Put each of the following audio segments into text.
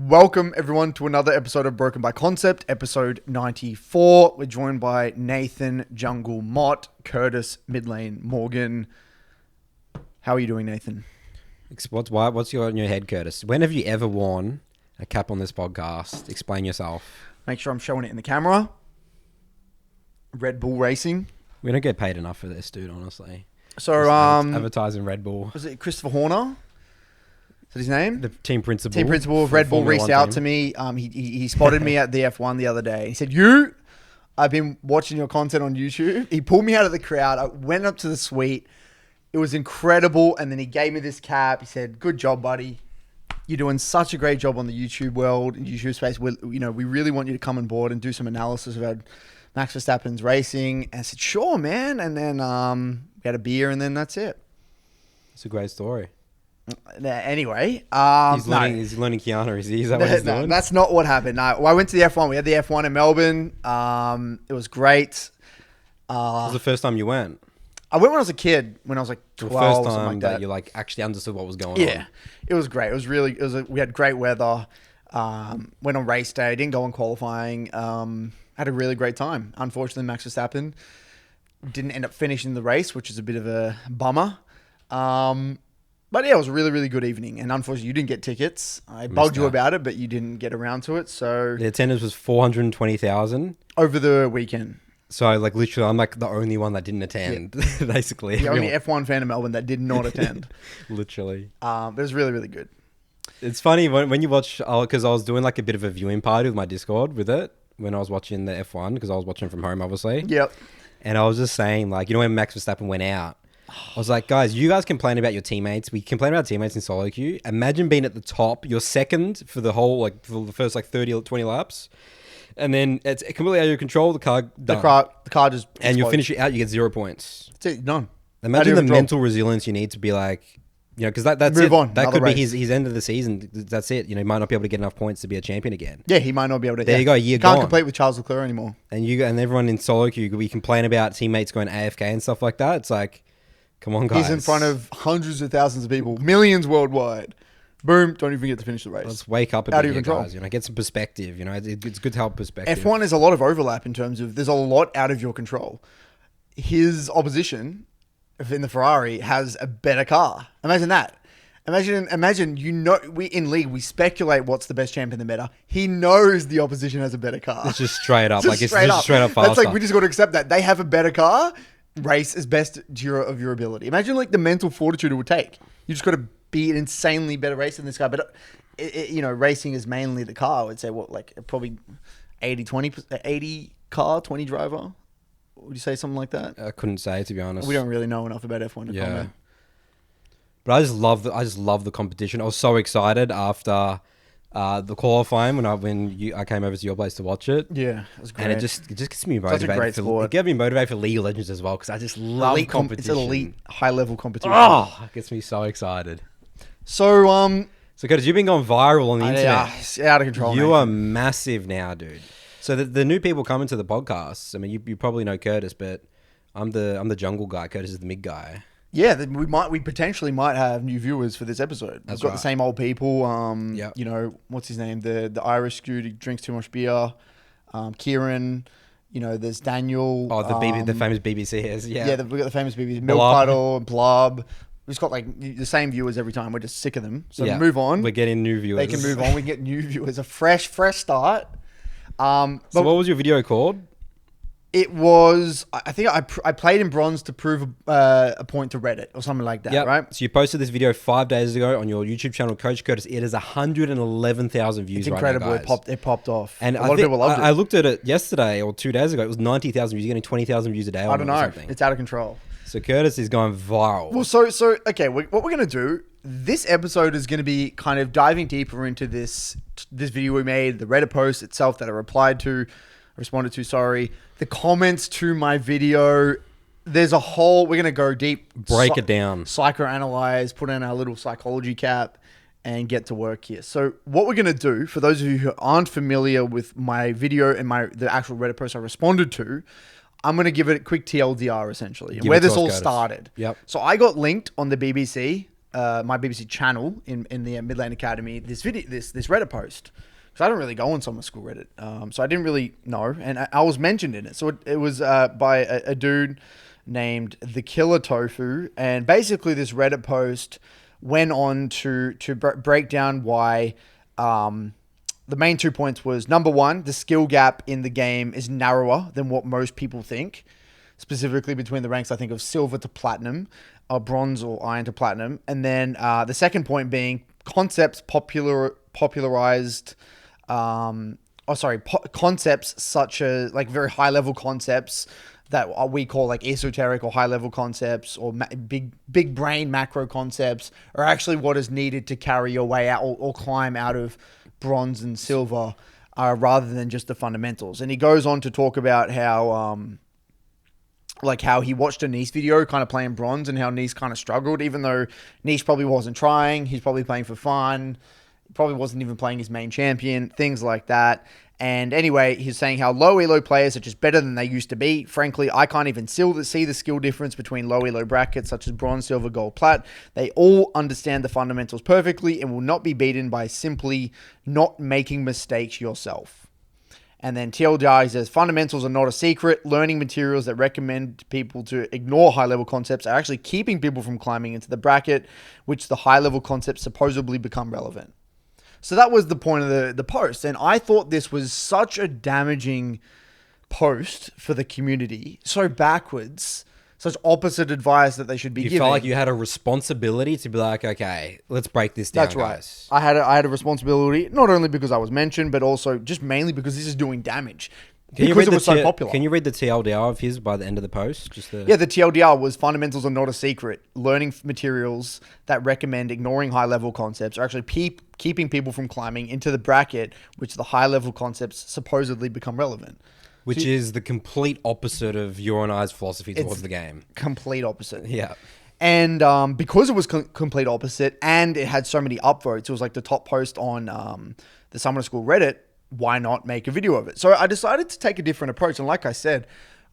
Welcome everyone to another episode of Broken by Concept, episode 94. We're joined by Nathan Jungle Mott, Curtis Midlane Morgan. How are you doing, Nathan? What's in your head, Curtis? When have you ever worn a cap on this podcast? Explain yourself. Make sure I'm showing it in the camera. Red Bull Racing. We don't get paid enough for this, dude, honestly. So, advertising Red Bull. was it Christopher Horner? Is that his name? The team principal. Team principal of Red Bull reached out to me. He spotted me at the F1 the other day. He said, I've been watching your content on YouTube. He pulled me out of the crowd. I went up to the suite. It was incredible. And then he gave me this cap. He said, good job, buddy. You're doing such a great job on the YouTube world and YouTube space. We really want you to come on board and do some analysis about Max Verstappen's racing. And I said, sure, man. And then we had a beer and then that's it. It's a great story. Anyway, he's learning Keanu. Is that what he's doing? That's not what happened. No, I went to the F1. We had the F1 in Melbourne. It was great. It was the first time you went. I went when I was a kid, when I was like 12 the first or time something like that. You like actually understood what was going on. Yeah, it was great. We had great weather. Went on race day. Didn't go on qualifying. Had a really great time. Unfortunately, Max Verstappen didn't end up finishing the race, which is a bit of a bummer. But yeah, it was a really, really good evening. And unfortunately, you didn't get tickets. I bugged you about it, but you didn't get around to it. So the attendance was 420,000 over the weekend. So like literally, I'm like the only one that didn't attend, basically. The only F1 fan in Melbourne that did not attend. Literally. But it was really, really good. It's funny when you watch, because I was doing like a bit of a viewing party with my Discord with it when I was watching the F1, because I was watching from home, obviously. Yep. And I was just saying, like, when Max Verstappen went out, I was like, guys, you guys complain about your teammates. We complain about teammates in solo queue. Imagine being at the top. You're second for the whole, like, for the first, like, 30 or 20 laps. And then it's completely out of your control. The car done. The car just and you finish it out, you get 0 points. That's it, none. Imagine the mental resilience you need to be like, because that's Move it. On, that could race. be his end of the season. That's it. He might not be able to get enough points to be a champion again. Yeah, he might not be able to. There you go. You can't compete with Charles Leclerc anymore. And everyone in solo queue, we complain about teammates going AFK and stuff like that. It's like, come on, guys. He's in front of hundreds of thousands of people, millions worldwide. Boom, don't even get to finish the race. Let's wake up a bit here, guys. Get some perspective. It's good to help perspective. F1 is a lot of overlap in terms of there's a lot out of your control. His opposition in the Ferrari has a better car. Imagine that. Imagine, we in league, we speculate what's the best champ in the meta. He knows the opposition has a better car. It's just straight up. It's straight up faster. That's like, we just got to accept that. They have a better car. Race is best of your ability. Imagine like the mental fortitude it would take. You just got to be an insanely better racer than this guy. But, racing is mainly the car. I would say probably 80 car, 20 driver. Would you say something like that? I couldn't say, to be honest. We don't really know enough about F1 to comment. But I just love the competition. I was so excited after the qualifying when I came over to your place to watch it. Yeah, it was great. And it just gets me motivated. Such a great sport. It gets me motivated for League of Legends as well, because I just love competition. It's an elite, high-level competition. Oh, it gets me so excited. So, Curtis, you've been going viral on the internet. It's out of control. You are massive now, dude. So the new people coming to the podcast. I mean, you probably know Curtis, but I'm the jungle guy. Curtis is the mid guy. Yeah, we potentially might have new viewers for this episode. We've got the same old people. What's his name? The Irish dude who drinks too much beer. Kieran. There's Daniel. Oh, the famous BBCers. Yeah. Yeah, we've got the famous BBCers. Milk Puddle and Blub. We've just got the same viewers every time. We're just sick of them. So move on. We're getting new viewers. They can move on. We get new viewers. A fresh start. So what was your video called? It was, I think I played in bronze to prove a point to Reddit or something like that, right? So you posted this video 5 days ago on your YouTube channel, Coach Curtis. It has 111,000 views. It's incredible. Right now, guys. It popped off. And a lot of people loved it. I looked at it yesterday or 2 days ago. It was 90,000 views. You're getting 20,000 views a day. I don't know. It's out of control. So Curtis is going viral. Well, so okay. What we're gonna do? This episode is gonna be kind of diving deeper into this video we made, the Reddit post itself that I responded to. Sorry, the comments to my video. There's we're going to go deep. Break it down. Psychoanalyze, put in our little psychology cap and get to work here. So what we're going to do, for those of you who aren't familiar with my video and the actual Reddit post I responded to, I'm going to give it a quick TLDR essentially, where this all started. Yep. So I got linked on the BBC my BBC channel in the Mid Lane Academy this Reddit post. Because I don't really go on summer school Reddit, so I didn't really know, and I was mentioned in it. So it was by a dude named The Killer Tofu, and basically this Reddit post went on to break down why the main 2 points was, number one, the skill gap in the game is narrower than what most people think, specifically between the ranks, I think, of silver to platinum, or bronze or iron to platinum. And then the second point being concepts popularized, concepts such as like very high level concepts that we call like esoteric or high level concepts, or big brain macro concepts, are actually what is needed to carry your way out or climb out of bronze and silver, rather than just the fundamentals. And he goes on to talk about how how he watched a Nice video kind of playing bronze, and how Nice kind of struggled, even though Nice probably wasn't trying. He's probably playing for fun. Probably wasn't even playing his main champion, things like that. And anyway, he's saying how low elo players are just better than they used to be. Frankly, I can't even see the skill difference between low elo brackets such as bronze, silver, gold, plat. They all understand the fundamentals perfectly and will not be beaten by simply not making mistakes yourself. And then TLDR says, fundamentals are not a secret. Learning materials that recommend people to ignore high-level concepts are actually keeping people from climbing into the bracket, which the high-level concepts supposedly become relevant. So that was the point of the post. And I thought this was such a damaging post for the community. So backwards. Such opposite advice that they should be giving. You felt like you had a responsibility to be like, okay, let's break this down, That's right. guys. I had a responsibility, not only because I was mentioned, but also just mainly because this is doing damage. Because it was so popular. Can you read the TLDR of his by the end of the post? Yeah, the TLDR was, fundamentals are not a secret. Learning materials that recommend ignoring high-level concepts are actually keeping people from climbing into the bracket, which the high-level concepts supposedly become relevant. Which is the complete opposite of your and I's philosophy towards the game. Complete opposite. Yeah. And because it was complete opposite, and it had so many upvotes, it was like the top post on the Summoner School Reddit, why not make a video of it? So I decided to take a different approach. And like I said,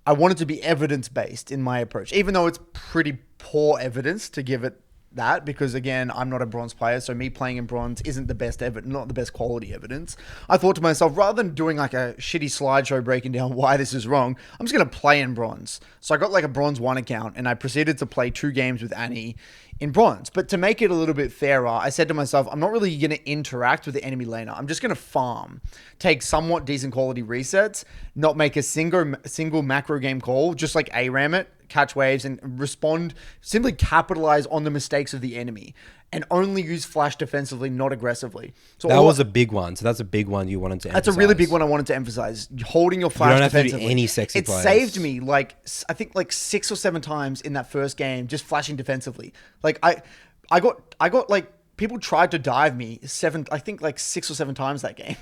I wanted to be evidence-based in my approach, even though it's pretty poor evidence to give it that, because again, I'm not a bronze player, so me playing in bronze isn't the best evidence, not the best quality evidence. I thought to myself, rather than doing like a shitty slideshow breaking down why this is wrong, I'm just going to play in bronze. So I got like a bronze 1 account, and I proceeded to play 2 games with Annie in bronze. But to make it a little bit fairer, I said to myself, I'm not really going to interact with the enemy laner. I'm just going to farm, take somewhat decent quality resets, not make a single macro game call, just like ARAM it, catch waves, and respond, simply capitalize on the mistakes of the enemy, and only use flash defensively, not aggressively. So that was a big one. So that's a big one you wanted to emphasize. That's a really big one I wanted to emphasize. Holding your flash defensively. You don't have to do any sexy plays. It saved me, I think 6 or 7 times in that first game, just flashing defensively. Like, I got like, people tried to dive me 6 or 7 times that game.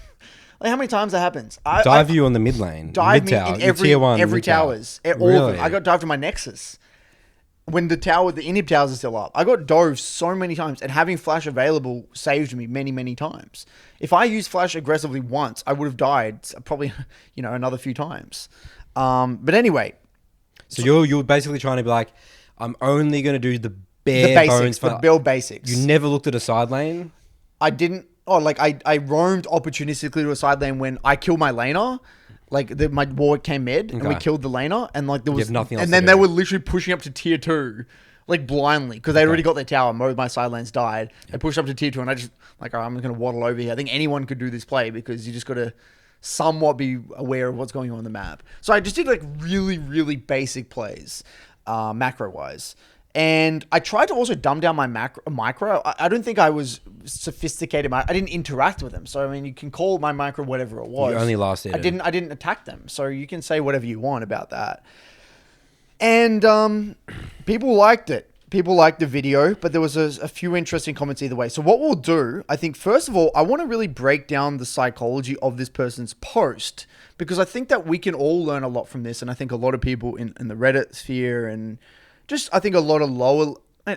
Like, how many times that happens? Dive you on the mid lane. Dive me in every towers. All of them. I got dived to my Nexus. When the inhib towers are still up. I got dove so many times, and having flash available saved me many, many times. If I used flash aggressively once, I would have died probably, another few times. But anyway. So you're basically trying to be like, I'm only going to do the bones. The build basics. You never looked at a side lane? I didn't. I roamed opportunistically to a side lane when I killed my laner. My Warwick came mid, and we killed the laner, and there was nothing else. And then they were literally pushing up to tier 2, blindly, because they already got their tower. Most of my side lanes died. They pushed up to tier 2, and I just all right, I'm going to waddle over here. I think anyone could do this play, because you just got to somewhat be aware of what's going on in the map. So I just did really, really basic plays, macro wise. And I tried to also dumb down my micro. I don't think I was sophisticated. I didn't interact with them. So, I mean, you can call my micro whatever it was. You only last hit. I didn't attack them. So you can say whatever you want about that. And people liked it. People liked the video, but there was a few interesting comments either way. So what we'll do, I think, first of all, I want to really break down the psychology of this person's post, because I think that we can all learn a lot from this. And I think a lot of people in the Reddit sphere, and just, I think a lot of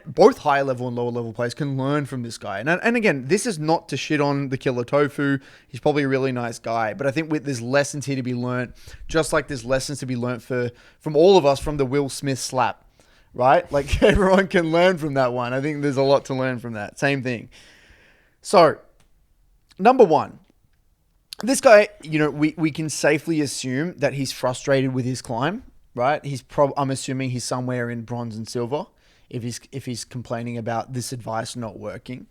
both higher level and lower level players can learn from this guy. And again, this is not to shit on the Killer Tofu. He's probably a really nice guy, but I think there's lessons here to be learned, just like there's lessons to be learned from all of us from the Will Smith slap. right? Like everyone can learn from that one. I think there's a lot to learn from that. Same thing. So, number one, this guy, we can safely assume that he's frustrated with his climb, right? I'm assuming he's somewhere in bronze and silver if he's complaining about this advice not working.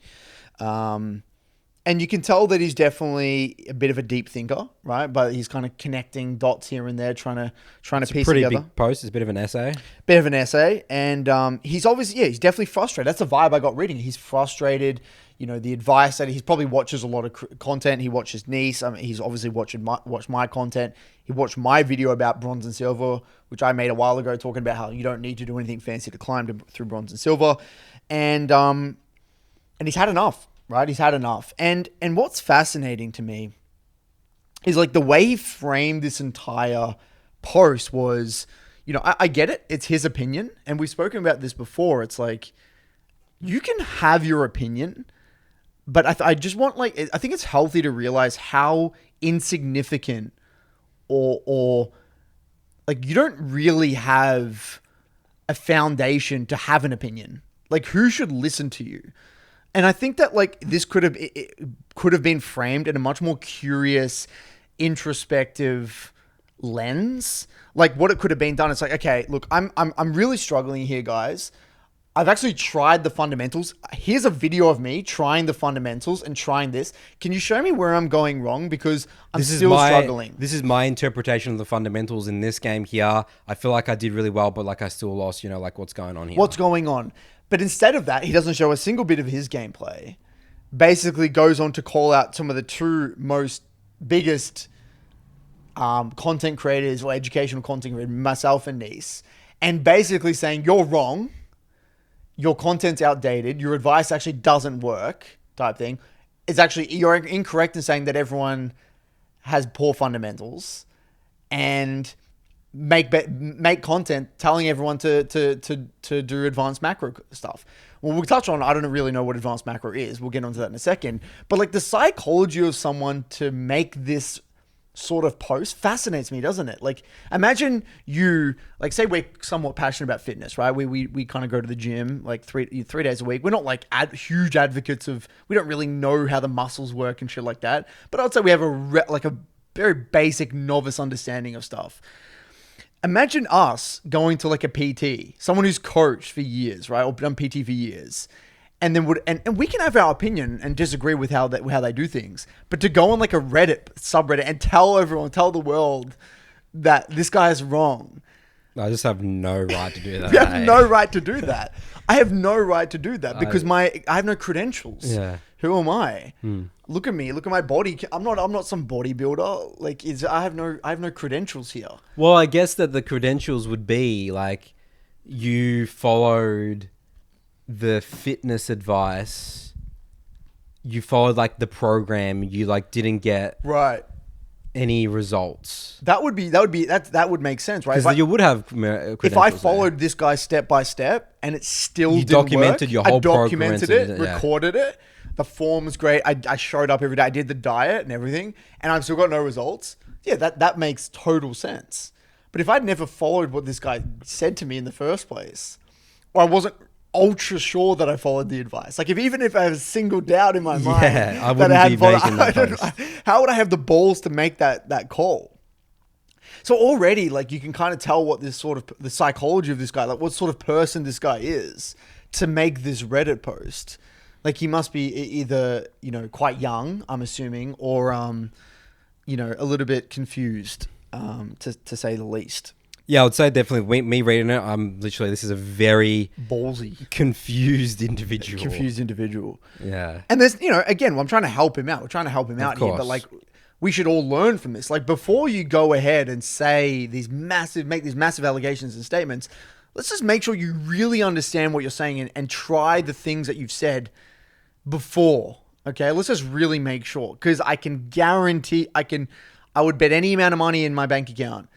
And you can tell that he's definitely a bit of a deep thinker, right? But he's kind of connecting dots here and there, trying to piece pretty together. Big post. It's a bit of an essay. Bit of an essay, and he's obviously, he's definitely frustrated. That's the vibe I got reading. He's frustrated. The advice that he probably watches a lot of content. He watches Nice. He's obviously watched my content. He watched my video about bronze and silver, which I made a while ago, talking about how you don't need to do anything fancy to climb through bronze and silver, and he's had enough. Right, he's had enough, and what's fascinating to me is like the way he framed this entire post was, I get it, it's his opinion, and we've spoken about this before. It's like you can have your opinion, but I just want I think it's healthy to realize how insignificant or like you don't really have a foundation to have an opinion. Like who should listen to you? And I think that this could have been framed in a much more curious, introspective lens. Like what it could have been done. It's like, okay, look, I'm really struggling here, guys. I've actually tried the fundamentals. Here's a video of me trying the fundamentals and trying this. Can you show me where I'm going wrong? Because I'm still struggling. This is my interpretation of the fundamentals in this game here. I feel like I did really well, but I still lost, what's going on here? What's going on? But instead of that, he doesn't show a single bit of his gameplay. Basically goes on to call out some of the two most biggest content creators or educational content creators, myself and Nice, and basically saying, you're wrong, your content's outdated, your advice actually doesn't work type thing. It's actually, you're incorrect in saying that everyone has poor fundamentals, and make content telling everyone to do advanced macro stuff. Well, we'll touch on, I don't really know what advanced macro is. We'll get onto that in a second. But the psychology of someone to make this sort of post fascinates me, doesn't it? Imagine you, say we're somewhat passionate about fitness, right? We kind of go to the gym 3 days a week. We're not huge advocates of, we don't really know how the muscles work and shit like that. But I'd say we have a very basic novice understanding of stuff. Imagine us going to a PT, someone who's coached for years, right? Or done PT for years. And then and we can have our opinion and disagree with how they do things. But to go on a Reddit subreddit and tell the world that this guy is wrong. I just have no right to do that. You have no right to do that. I have no right to do that because I have no credentials. Yeah. Who am I? Look at me. Look at my body. I'm not some bodybuilder. I have no credentials here. Well, I guess that the credentials would be you followed the fitness advice. You followed the program. You didn't get right any results. That would make sense, right? Because you would have credentials. If I followed this guy step by step and it still didn't documented work, your whole program, I documented it, recorded it. The form was great. I showed up every day. I did the diet and everything, and I've still got no results. Yeah, that makes total sense. But if I'd never followed what this guy said to me in the first place, or I wasn't ultra sure that I followed the advice, even if I have a single doubt in my mind, I wouldn't be making that post. How would I have the balls to make that call? So already, you can kind of tell what this sort of the psychology of this guy, what sort of person this guy is to make this Reddit post. He must be either, quite young, I'm assuming, or, a little bit confused, to say the least. Yeah, I would say definitely me reading it, this is a very ballsy, confused individual. Yeah. And there's, again, I'm trying to help him out. We're trying to help him out here, but we should all learn from this. Before you go ahead and make these massive allegations and statements, let's just make sure you really understand what you're saying and try the things that you've said before. Okay, let's just really make sure, because I can guarantee, I would bet any amount of money in my bank account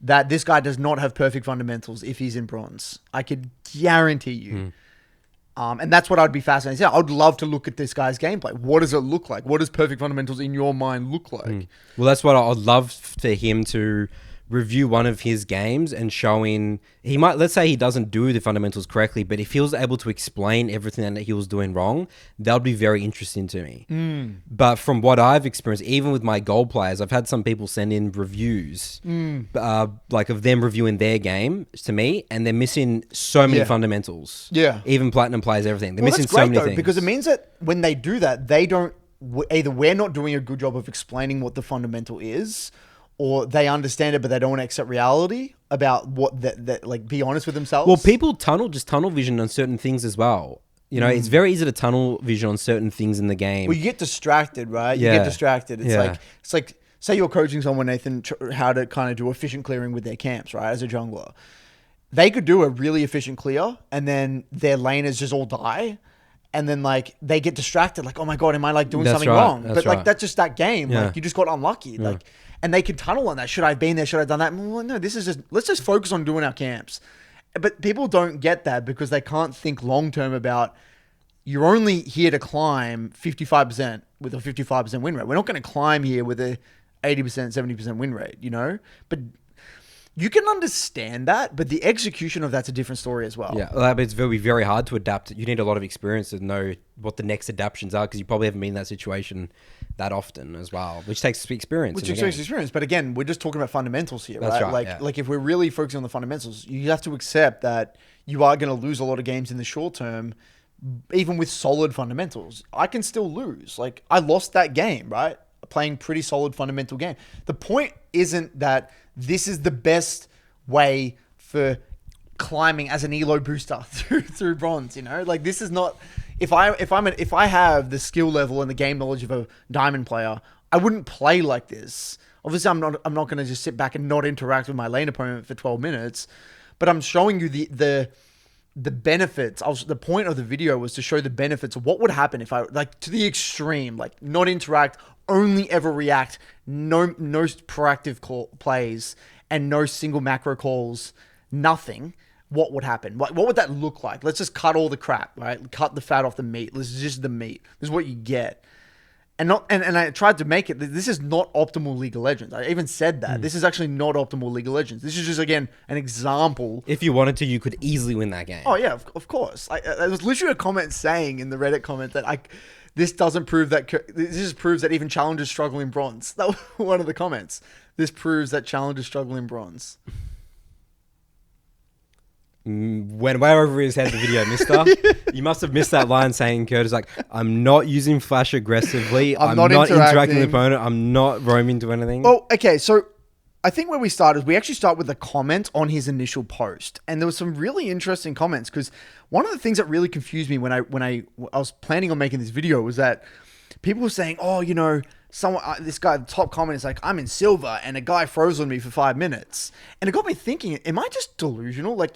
that this guy does not have perfect fundamentals if he's in bronze. I could guarantee you. And that's what I'd be fascinated. Yeah, I'd love to look at this guy's gameplay. What does it look like? What does perfect fundamentals in your mind look like? Well, that's what I'd love for him to review one of his games and showing let's say he doesn't do the fundamentals correctly, but if he was able to explain everything that he was doing wrong, that would be very interesting to me. But from what I've experienced, even with my gold players, I've had some people send in reviews like of them reviewing their game to me, and they're missing so many fundamentals. Even platinum players, everything, they're missing so many things, because it means that when they do that, they don't, either we're not doing a good job of explaining what the fundamental is, or they understand it, but they don't want to accept reality about what that like be honest with themselves. Well, people tunnel vision on certain things as well. You know, it's very easy to tunnel vision on certain things in the game. Well, you get distracted, right? You get distracted. It's like, say you're coaching someone, Nathan, how to kind of do efficient clearing with their camps, right? As a jungler, they could do a really efficient clear, and then their laners just all die. And then like they get distracted, like, oh my God, am I like doing something wrong? But like that's just that game. Like you just got unlucky. Like, and they can tunnel on that. Should I have been there? Should I have done that? Well, no, this is just, let's just focus on doing our camps. But people don't get that because they can't think long term about, you're only here to climb 55% with a 55% win rate. We're not going to climb here with a 80%, 70% win rate, you know? But you can understand that, but the execution of that's a different story as well. Yeah, well, it's very, very hard to adapt. You need a lot of experience to know what the next adaptations are, because you probably haven't been in that situation that often as well, which takes experience. Which takes experience. But again, we're just talking about fundamentals here, right? Like if we're really focusing on the fundamentals, you have to accept that you are going to lose a lot of games in the short term, even with solid fundamentals. I can still lose. Like I lost that game, right? Playing pretty solid fundamental game. The point isn't that this is the best way for climbing as an elo booster through bronze, you know? Like this is not, if I have the skill level and the game knowledge of a diamond player, I wouldn't play like this. Obviously I'm not going to just sit back and not interact with my lane opponent for 12 minutes, but I'm showing you the benefits. The point of the video was to show the benefits of what would happen if I, like, to the extreme, like not interact, only ever react, no proactive plays, and no single macro calls, nothing. What would happen? What would that look like? Let's just cut all the crap, right? Cut the fat off the meat. This is just the meat. This is what you get. And I tried to make it, this is not optimal League of Legends. I even said that. This is actually not optimal League of Legends. This is just, again, an example. If you wanted to, you could easily win that game. Oh, yeah, of course. There was literally a comment saying in the Reddit comment that this doesn't prove that, this just proves that even challengers struggle in bronze. That was one of the comments. This proves that challengers struggle in bronze. Wherever his head the video, mister, you must have missed that line saying Curtis like, I'm not using flash aggressively. I'm not interacting with the opponent. I'm not roaming to anything. Oh, okay. So I think where we started, we actually start with a comment on his initial post. And there was some really interesting comments, because one of the things that really confused me when I was planning on making this video was that people were saying, oh, you know, this guy, the top comment is like, I'm in silver and a guy froze on me for 5 minutes. And it got me thinking, am I just delusional? Like,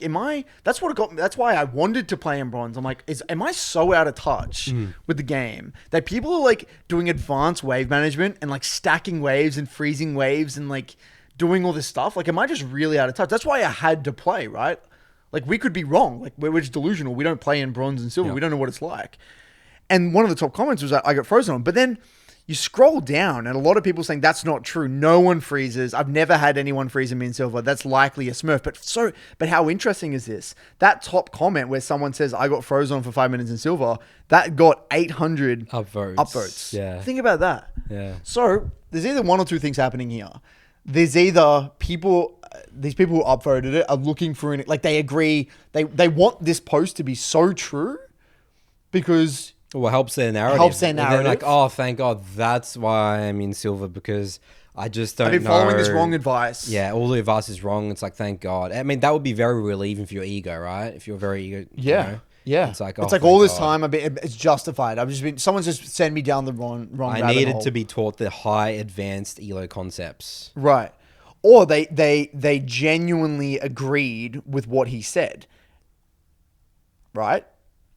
that's why I wanted to play in bronze. I'm like, am I so out of touch with the game that people are like doing advanced wave management and like stacking waves and freezing waves and like doing all this stuff? Like, am I just really out of touch? That's why I had to play, right? Like, we could be wrong. Like, we're just delusional. We don't play in bronze and silver. Yeah. We don't know what it's like. And one of the top comments was that I got frozen on. But then you scroll down and a lot of people saying that's not true. No one freezes. I've never had anyone freeze me in silver. That's likely a smurf. But how interesting is this? That top comment where someone says I got frozen on for 5 minutes in silver, that got 800 upvotes. Yeah. Think about that. Yeah. So there's either one or two things happening here. There's either these people who upvoted it are looking for like they agree, they want this post to be so true because well, it helps their narrative. And they're like, oh, thank God, that's why I'm in silver, because I just don't know. I've been following this wrong advice. Yeah, all the advice is wrong. It's like, thank God. I mean, that would be very relieving for your ego, right? If you're very ego. Yeah. You know? Yeah. It's like all this time, it's justified. someone's just sent me down the wrong I needed to be taught the high advanced ELO concepts. Right. Or they genuinely agreed with what he said. Right?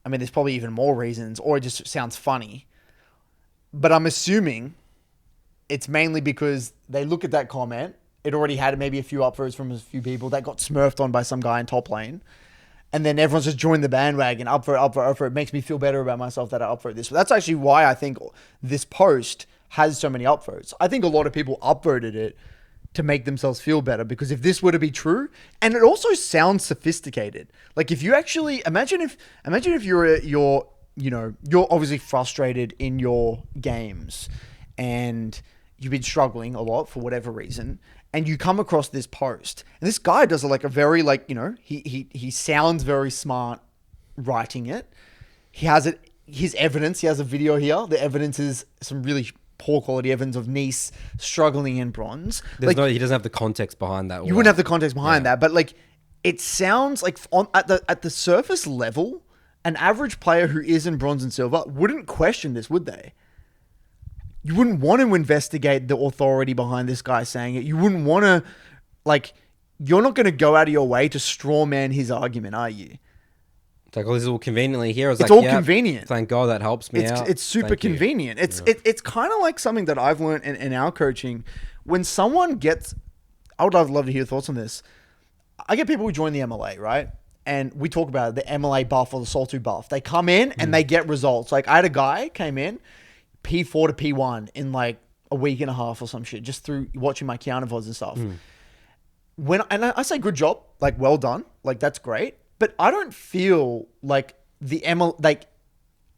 I mean, there's probably even more reasons, or it just sounds funny. But I'm assuming it's mainly because they look at that comment. It already had maybe a few upvotes from a few people that got smurfed on by some guy in top lane. And then everyone's just joined the bandwagon, upvote. It makes me feel better about myself that I upvote this. So that's actually why I think this post has so many upvotes. I think a lot of people upvoted it to make themselves feel better. Because if this were to be true, and it also sounds sophisticated. Like if you actually imagine if you're obviously frustrated in your games and you've been struggling a lot for whatever reason, and you come across this post, and this guy does a very he sounds very smart writing it. He has it, his evidence. He has a video here. The evidence is some really poor quality evidence of Nice struggling in bronze. He doesn't have the context behind that. You wouldn't have the context behind that, but it sounds like at the surface level, an average player who is in bronze and silver wouldn't question this, would they? You wouldn't want to investigate the authority behind this guy saying it. You wouldn't want to, you're not going to go out of your way to straw man his argument, are you? It's like, this is all conveniently here. It's all convenient. Thank God that helps me out. It's super convenient. It's kind of like something that I've learned in our coaching. When someone gets, I would love to hear your thoughts on this. I get people who join the MLA, right? And we talk about the MLA buff or the Sol 2 buff. They come in and they get results. Like I had a guy came in, P4 to P1 in a week and a half or some shit, just through watching my counter VODs and stuff. And I say good job, well done, that's great. But I don't feel like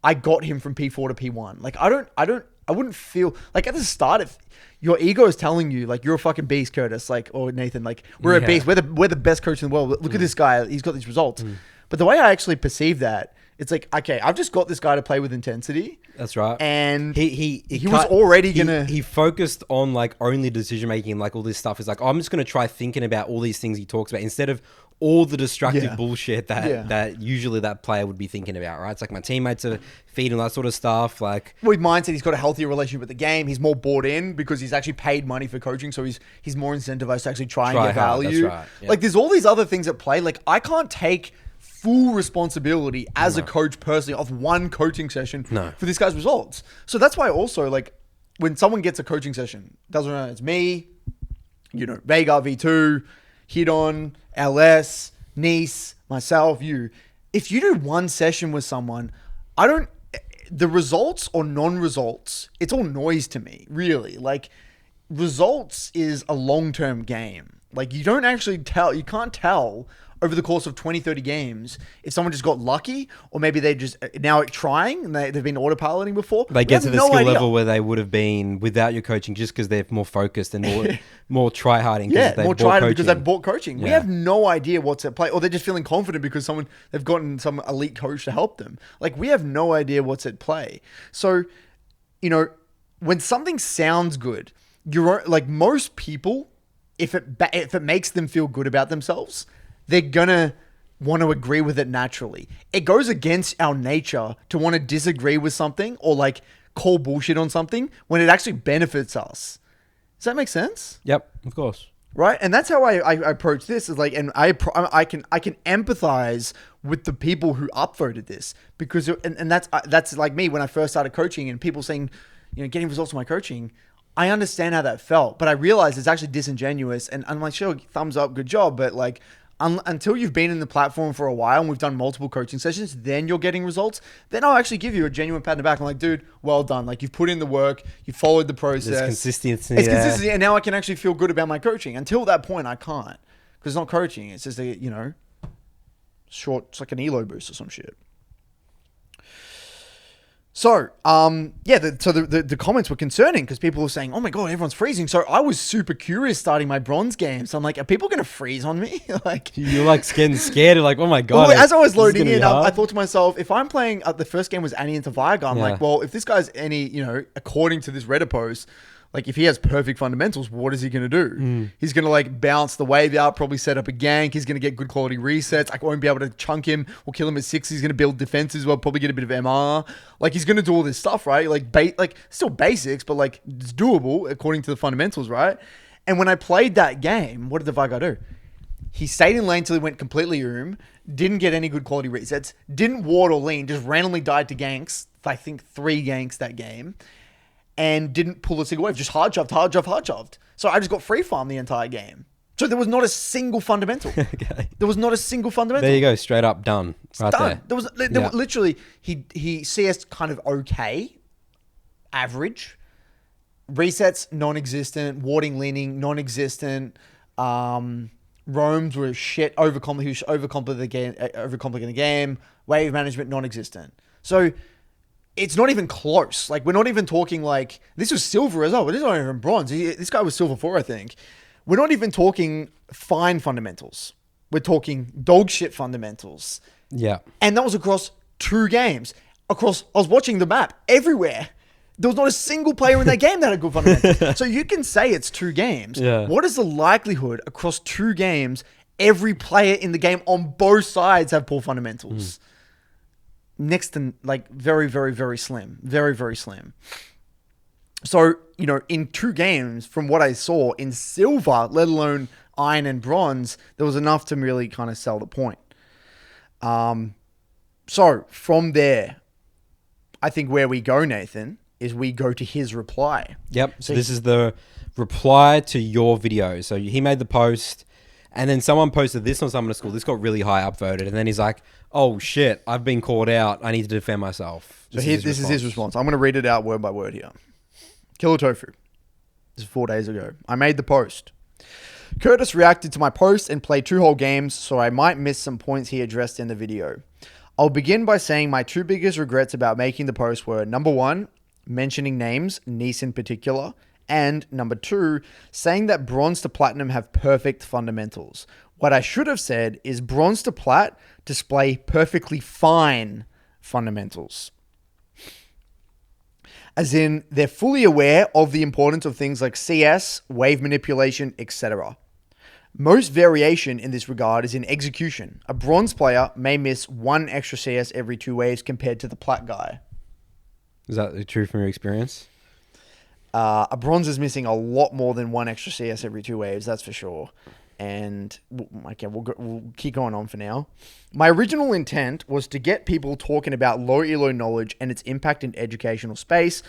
I got him from P4 to P1. I wouldn't feel at the start, if your ego is telling you you're a fucking beast, Curtis, or Nathan, we're a beast. We're the best coach in the world. Look at this guy. He's got these results. But the way I actually perceive that, it's okay, I've just got this guy to play with intensity. That's right. And he was already gonna. He focused on only decision making, all this stuff. Is I'm just gonna try thinking about all these things he talks about instead of all the destructive bullshit that usually that player would be thinking about, right? It's my teammates are feeding that sort of stuff. With mindset, he's got a healthier relationship with the game. He's more bought in because he's actually paid money for coaching, so he's more incentivized to actually try and get value. That's right. Yeah. There's all these other things at play. I can't take full responsibility as a coach personally of one coaching session for this guy's results. So that's why also when someone gets a coaching session, doesn't matter, it's me, Vega V2, Hidon, LS, Nice, myself, you. If you do one session with someone, the results or non-results, it's all noise to me, really. Results is a long-term game. You don't actually tell, you can't tell over the course of 20, 30 games if someone just got lucky or maybe they just now trying and they've been autopiloting before. They get to the skill level where they would have been without your coaching just because they're more focused and more try-harding. More try-harding because they've bought coaching. Yeah. We have no idea what's at play, or they're just feeling confident because they've gotten some elite coach to help them. We have no idea what's at play. So, when something sounds good, most people, if it makes them feel good about themselves, they're gonna want to agree with it naturally. It goes against our nature to want to disagree with something or call bullshit on something when it actually benefits us. Does that make sense? Yep, of course. Right, and that's how I approach this. And I can empathize with the people who upvoted this because that's like me when I first started coaching and people saying, getting results from my coaching. I understand how that felt, but I realized it's actually disingenuous. And I'm sure, thumbs up, good job, but until you've been in the platform for a while and we've done multiple coaching sessions, then you're getting results, then I'll actually give you a genuine pat on the back. I'm dude, well done. You've put in the work, you followed the process. There's consistency. It's consistency, and now I can actually feel good about my coaching. Until that point, I can't. Because it's not coaching. It's just short, it's like an elo boost or some shit. So, the comments were concerning because people were saying, oh my God, everyone's freezing. So I was super curious starting my bronze game. So I'm are people going to freeze on me? You're getting scared. Oh my God. Well, as I was loading in, I thought to myself, if I'm playing, the first game was Annie into Viagra. I'm well, if this guy's any, according to this Reddit post, if he has perfect fundamentals, what is he going to do? He's going to bounce the wave out, probably set up a gank. He's going to get good quality resets. I won't be able to chunk him or kill him at 6. He's going to build defenses. We'll probably get a bit of MR. He's going to do all this stuff, right? Still basics, but it's doable according to the fundamentals, right? And when I played that game, what did the Viagra do? He stayed in lane till he went completely didn't get any good quality resets, didn't ward or lean, just randomly died to ganks. I think 3 ganks that game. And didn't pull a single wave, just hard shoved. So I just got free farm the entire game. So there was not a single fundamental. Okay. There was not a single fundamental. There you go, straight up done. Right done. There was literally he CS kind of okay, average, Resets, non-existent. Warding, leaning, non-existent. Roams were shit. Overcomplicating the game. Wave management, non-existent. So it's not even close. Like, we're not even talking like... This was silver as well, but this is not even bronze. This guy was silver 4, I think. We're not even talking fine fundamentals. We're talking dog shit fundamentals. Yeah. And that was across 2 games. I was watching the map everywhere. There was not a single player in that game that had good fundamentals. So you can say it's 2 games. Yeah. What is the likelihood across 2 games every player in the game on both sides have poor fundamentals? Next to, like, very, very, very slim. Very, very slim. So, you know, in 2 games, from what I saw in silver, let alone iron and bronze, there was enough to really kind of sell the point. So from there, I think where we go, Nathan, is we go to his reply. Yep. So this is the reply to your video. So he made the post, and then someone posted this on Summoner School. This got really high upvoted, and then he's like, "Oh shit, I've been called out. I need to defend myself." This is his response. I'm going to read it out word by word here. Killer Tofu. This is 4 days ago. I made the post. Curtis reacted to my post and played 2 whole games, so I might miss some points he addressed in the video. I'll begin by saying my 2 biggest regrets about making the post were, number 1, mentioning names, Nice in particular, and number 2, saying that bronze to platinum have perfect fundamentals. What I should have said is bronze to plat display perfectly fine fundamentals. As in, they're fully aware of the importance of things like CS, wave manipulation, etc. Most variation in this regard is in execution. A bronze player may miss 1 extra CS every 2 waves compared to the plat guy. Is that true from your experience? A bronze is missing a lot more than 1 extra CS every 2 waves, that's for sure. And okay, we'll keep going on for now. My original intent was to get people talking about low elo knowledge and its impact in educational space,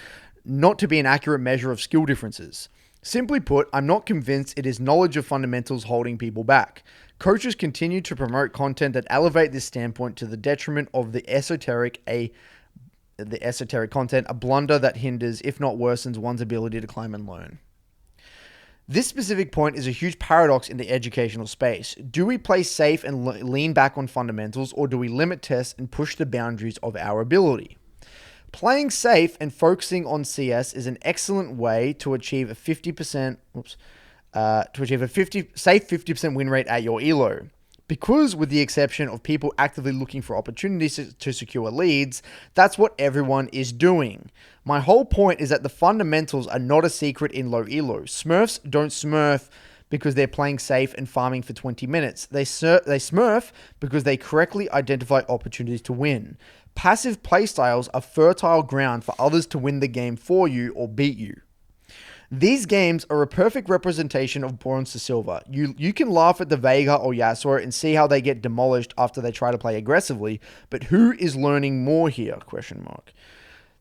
not to be an accurate measure of skill differences. Simply put, I'm not convinced it is knowledge of fundamentals holding people back. Coaches continue to promote content that elevate this standpoint to the detriment of the esoteric content, a blunder that hinders, if not worsens, one's ability to climb and learn. This specific point is a huge paradox in the educational space. Do we play safe and lean back on fundamentals, or do we limit tests and push the boundaries of our ability? Playing safe and focusing on CS is an excellent way to achieve a 50% safe 50% win rate at your elo. Because with the exception of people actively looking for opportunities to secure leads, that's what everyone is doing. My whole point is that the fundamentals are not a secret in low elo. Smurfs don't smurf because they're playing safe and farming for 20 minutes. They smurf because they correctly identify opportunities to win. Passive playstyles are fertile ground for others to win the game for you or beat you. These games are a perfect representation of bronze to silver. You can laugh at the Veigar or Yasuo and see how they get demolished after they try to play aggressively, but who is learning more here? ?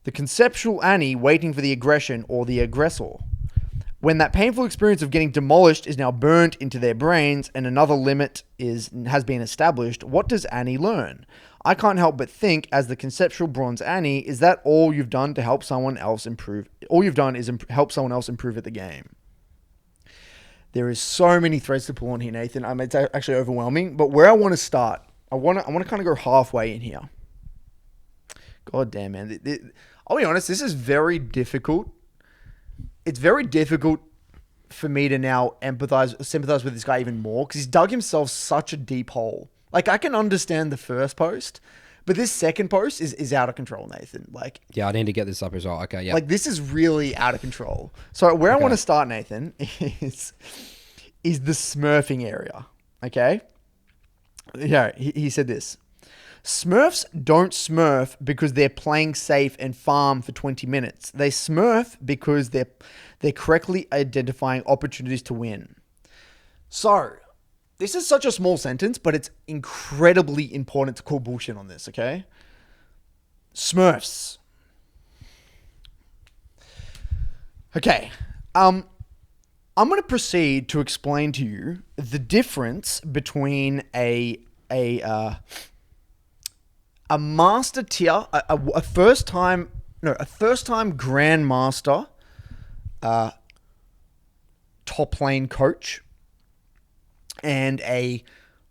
The conceptual Annie waiting for the aggression or the aggressor. When that painful experience of getting demolished is now burnt into their brains and another limit has been established, what does Annie learn? I can't help but think, as the conceptual bronze Annie, is that all you've done to help someone else improve? All you've done is help someone else improve at the game. There is so many threads to pull on here, Nathan. It's actually overwhelming. But where I want to start, I want to kind of go halfway in here. God damn, man. I'll be honest, this is very difficult. It's very difficult for me to now sympathize with this guy even more, because he's dug himself such a deep hole. Like, I can understand the first post, but this second post is out of control, Nathan. Like, yeah, I need to get this up as well. Okay, yeah. Like, this is really out of control. So where I want to start, Nathan, is the smurfing area. Okay? Yeah, he said this. Smurfs don't smurf because they're playing safe and farm for 20 minutes. They smurf because they're correctly identifying opportunities to win. So, this is such a small sentence, but it's incredibly important to call bullshit on this, okay? Smurfs. Okay. I'm going to proceed to explain to you the difference between a master tier, a first time grandmaster top lane coach and a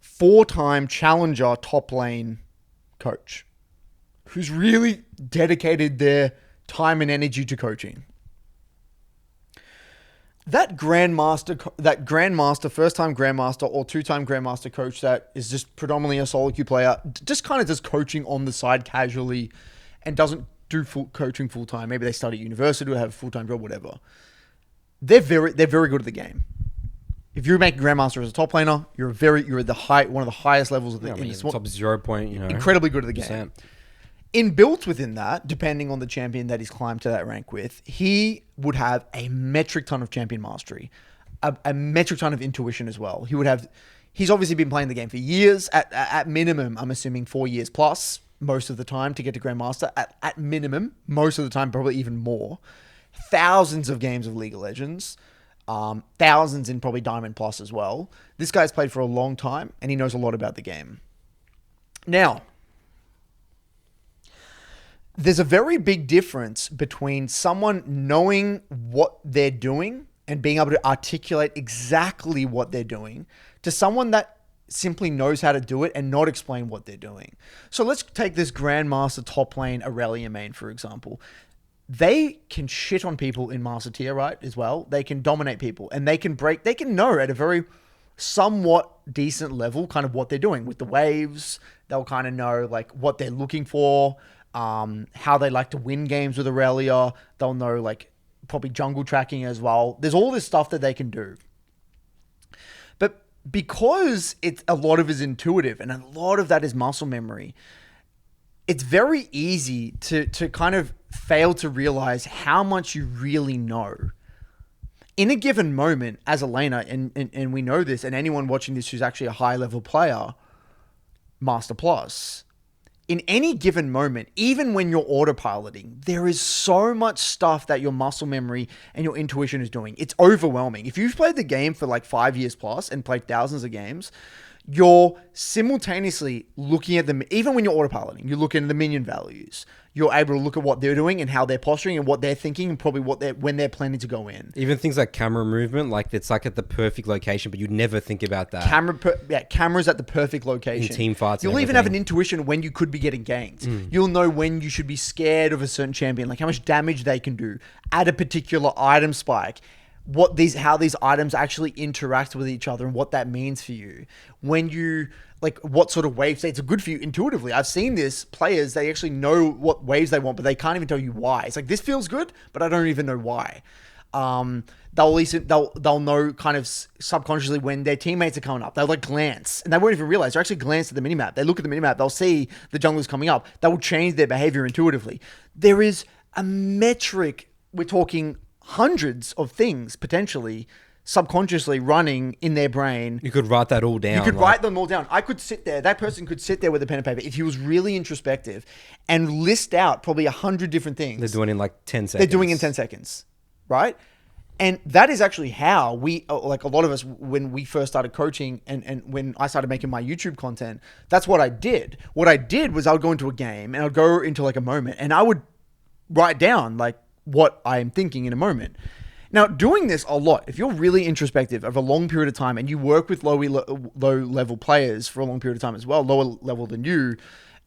4-time challenger top lane coach who's really dedicated their time and energy to coaching. That grandmaster, first-time grandmaster or 2-time grandmaster coach that is just predominantly a solo queue player, just kind of does coaching on the side casually and doesn't do coaching full-time. Maybe they study at university or have a full-time job, whatever. They're very good at the game. If you're making grandmaster as a top laner, you're at the one of the highest levels of the game. Top 0 point, incredibly good at the game. Inbuilt within that, depending on the champion that he's climbed to that rank with, he would have a metric ton of champion mastery, a metric ton of intuition as well. He's obviously been playing the game for years, at minimum, I'm assuming 4 years plus, most of the time to get to Grandmaster. At minimum, most of the time, probably even more. Thousands of games of League of Legends, thousands in probably Diamond Plus as well. This guy's played for a long time, and he knows a lot about the game. Now, there's a very big difference between someone knowing what they're doing and being able to articulate exactly what they're doing to someone that simply knows how to do it and not explain what they're doing. So let's take this Grandmaster top lane Aurelia main, for example. They can shit on people in Master Tier, right, as well. They can dominate people and they can know at a very somewhat decent level kind of what they're doing with the waves. They'll kind of know like what they're looking for, how they like to win games with Aurelia. They'll know like probably jungle tracking as well. There's all this stuff that they can do. But because a lot of it is intuitive and a lot of that is muscle memory, it's very easy to kind of fail to realize how much you really know. In a given moment as a laner, and we know this, and anyone watching this who's actually a high level player, Master Plus, in any given moment, even when you're autopiloting, there is so much stuff that your muscle memory and your intuition is doing. It's overwhelming. If you've played the game for like 5 years plus and played thousands of games, you're simultaneously looking at them. Even when you're autopiloting, you're looking at the minion values. You're able to look at what they're doing and how they're posturing and what they're thinking and probably when they're planning to go in. Even things like camera movement, like it's like at the perfect location, but you'd never think about that. Cameras at the perfect location. In team fights. You'll even have an intuition when you could be getting ganked. You'll know when you should be scared of a certain champion, like how much damage they can do at a particular item spike. How these items actually interact with each other and what that means for you. When you, like, what sort of wave states are good for you intuitively. I've seen this, players, they actually know what waves they want, but they can't even tell you why. It's like, this feels good, but I don't even know why. They'll know kind of subconsciously when their teammates are coming up. They'll like glance, and they won't even realize. They're actually glance at the minimap. They look at the minimap. They'll see the junglers coming up. They will change their behavior intuitively. There is a metric. We're talking hundreds of things potentially subconsciously running in their brain. You could write that all down. You could write them all down. I could sit there. That person could sit there with a pen and paper if he was really introspective and list out probably 100 different things. They're doing in like 10 seconds. They're doing in 10 seconds, right? And that is actually how we, like a lot of us, when we first started coaching and when I started making my YouTube content, that's what I did. What I did was I would go into a game and I'd go into like a moment and I would write down like what I am thinking in a moment. Now, doing this a lot, if you're really introspective over a long period of time and you work with low level players for a long period of time as well, lower level than you,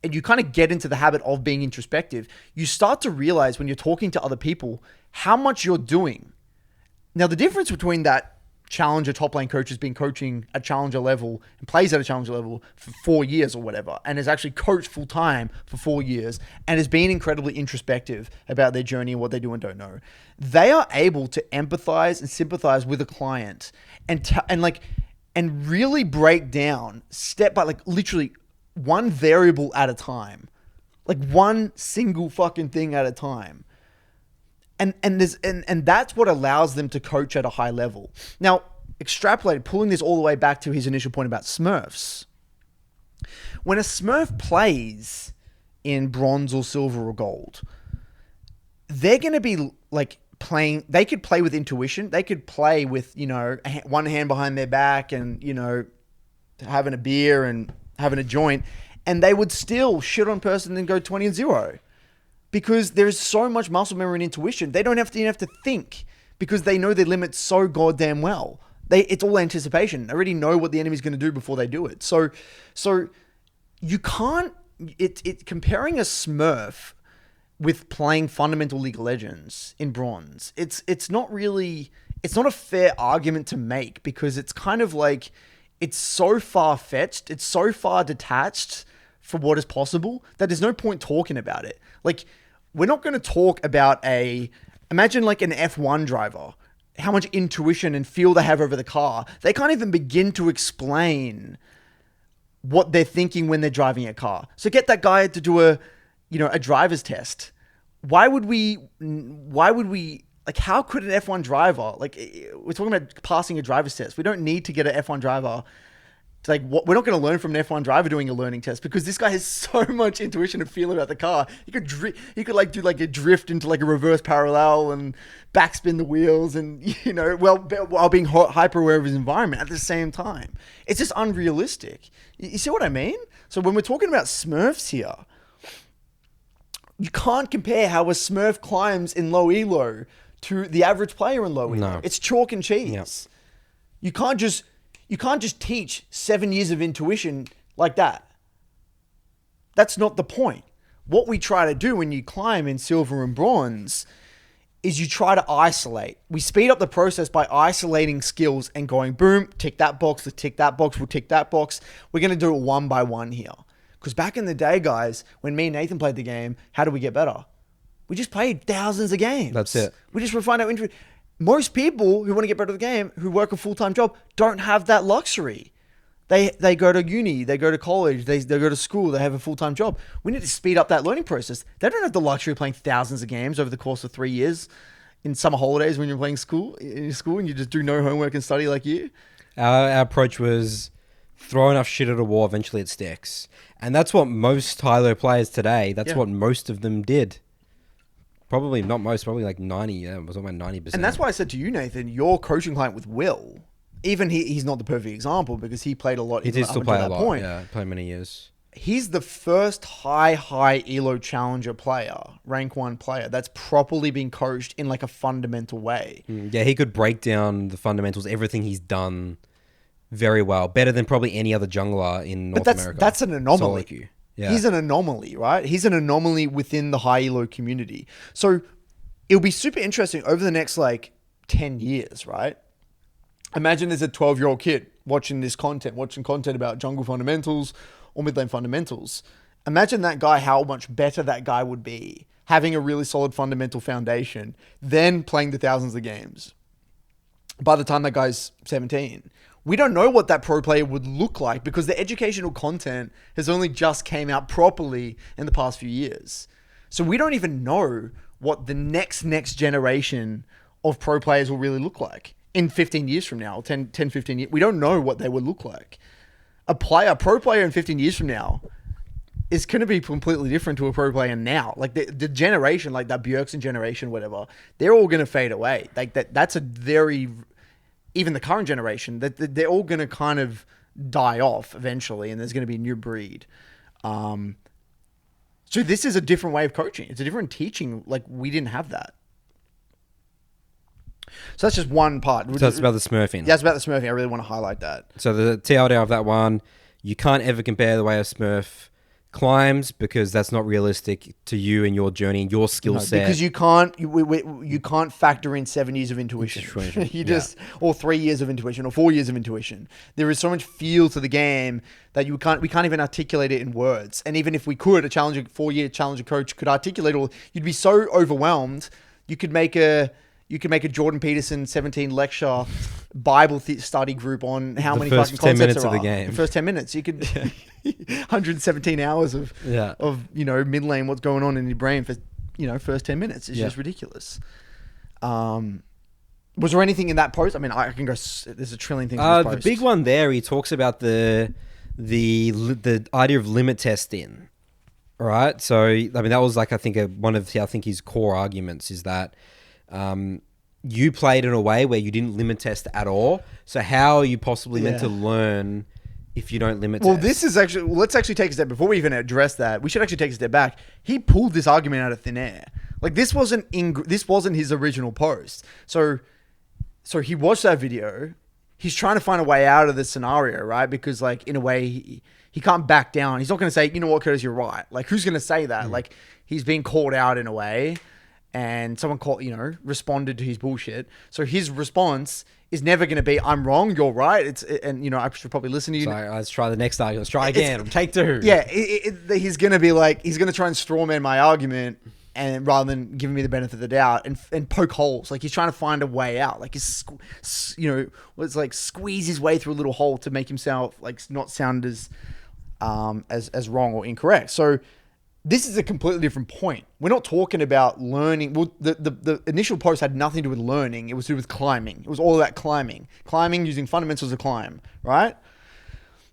and you kind of get into the habit of being introspective, you start to realize when you're talking to other people how much you're doing. Now, the difference between that challenger top lane coach has been coaching at challenger level and plays at a challenger level for 4 years or whatever, and has actually coached full time for 4 years and has been incredibly introspective about their journey and what they do and don't know. They are able to empathize and sympathize with a client and really break down step by like literally one variable at a time, like one single fucking thing at a time. And that's what allows them to coach at a high level. Now, extrapolated, pulling this all the way back to his initial point about Smurfs. When a Smurf plays in bronze or silver or gold, they're going to be like playing, they could play with intuition. They could play with, one hand behind their back and, having a beer and having a joint, and they would still shit on person and go 20-0. Because there's so much muscle memory and intuition. They don't have to think because they know their limits so goddamn well. It's all anticipation. They already know what the enemy's going to do before they do it. So you can't. Comparing a Smurf with playing fundamental League of Legends in bronze. It's not a fair argument to make, because it's kind of like, it's so far-fetched, it's so far detached from what is possible that there's no point talking about it. Like, we're not going to talk about imagine like an F1 driver, how much intuition and feel they have over the car. They can't even begin to explain what they're thinking when they're driving a car. So get that guy to do a driver's test. Why would we, like, how could an F1 driver, like, we're talking about passing a driver's test. We don't need to get an F1 driver to, like, we're not going to learn from an F1 driver doing a learning test, because this guy has so much intuition and feel about the car. He could like do like a drift into like a reverse parallel and backspin the wheels and, while being hyper aware of his environment at the same time. It's just unrealistic. You see what I mean? So when we're talking about Smurfs here, you can't compare how a Smurf climbs in low elo to the average player in low elo. No. It's chalk and cheese. Yep. You can't just teach 7 years of intuition like that. That's not the point. What we try to do when you climb in silver and bronze is you try to isolate. We speed up the process by isolating skills and going, boom, tick that box, we'll tick that box, we'll tick that box. We're going to do it one by one here. Because back in the day, guys, when me and Nathan played the game, how did we get better? We just played thousands of games. That's it. We just refined our interest. Most people who want to get better at the game, who work a full-time job, don't have that luxury. They go to uni, they go to college, they go to school, they have a full-time job. We need to speed up that learning process. They don't have the luxury of playing thousands of games over the course of 3 years in summer holidays when you're playing in school and you just do no homework and study like you. Our approach was throw enough shit at a wall, eventually it sticks. And that's what most high-low players today, that's what most of them did. Probably not most, probably like 90, it was almost 90%. And that's why I said to you, Nathan, your coaching client with Will, even he's not the perfect example because he played a lot. He did still play a lot, yeah, played many years. He's the first high elo challenger player, rank 1 player, that's properly been coached in like a fundamental way. Yeah, he could break down the fundamentals, everything he's done very well. Better than probably any other jungler in North America. That's an anomaly. Yeah. He's an anomaly, right? He's an anomaly within the high elo community. So it'll be super interesting over the next like 10 years, right? Imagine there's a 12-year-old kid watching content about jungle fundamentals or mid lane fundamentals. Imagine that guy, how much better that guy would be having a really solid fundamental foundation than playing the thousands of games. By the time that guy's 17, we don't know what that pro player would look like because the educational content has only just came out properly in the past few years. So we don't even know what the next generation of pro players will really look like in 15 years from now, 10, 15 years. We don't know what they would look like. A pro player in 15 years from now is going to be completely different to a pro player now. Like the generation, like that Bjergsen generation, whatever, they're all going to fade away. Like that's a very... Even the current generation, that they're all going to kind of die off eventually, and there's going to be a new breed. So this is a different way of coaching. It's a different teaching. Like, we didn't have that. So that's just one part. So that's about the smurfing. Yeah, it's about the smurfing. I really want to highlight that. So the TLDR of that one, you can't ever compare the way a smurf climbs because that's not realistic to you and your journey and your skill set. Because you can't factor in 7 years of intuition. Or 3 years of intuition or 4 years of intuition. There is so much feel to the game that we can't even articulate it in words. And even if we could, a 4-year challenger coach could articulate all, you'd be so overwhelmed. You could make a Jordan Peterson 17 lecture Bible study group on how many fucking concepts there are. The first 10 minutes. You could 117 hours of mid lane, what's going on in your brain for first 10 minutes. It's just ridiculous. Was there anything in that post? I mean, I can go. There's a trillion things. In this post. The big one there, he talks about the idea of limit testing. Right. So I mean, that was like I think his core arguments is that. You played in a way where you didn't limit test at all. So how are you possibly meant to learn if you don't limit test? Well, this is actually... let's actually take a step... Before we even address that, we should actually take a step back. He pulled this argument out of thin air. Like this wasn't his original post. So he watched that video. He's trying to find a way out of this scenario, right? Because like in a way he can't back down. He's not going to say, you know what, Curtis, you're right. Like who's going to say that? Like he's being called out in a way, and someone responded to his bullshit. So his response is never going to be, I'm wrong, you're right. And I should probably listen to you. Sorry, let's try the next argument. Let's try again. Take two. Yeah, he's going to be like, he's going to try and strawman my argument, and rather than giving me the benefit of the doubt and poke holes. Like he's trying to find a way out. Like he's, it's like squeeze his way through a little hole to make himself like not sound as wrong or incorrect. So this is a completely different point. We're not talking about learning. Well, the initial post had nothing to do with learning. It was to do with climbing. It was all about climbing using fundamentals of climb, right?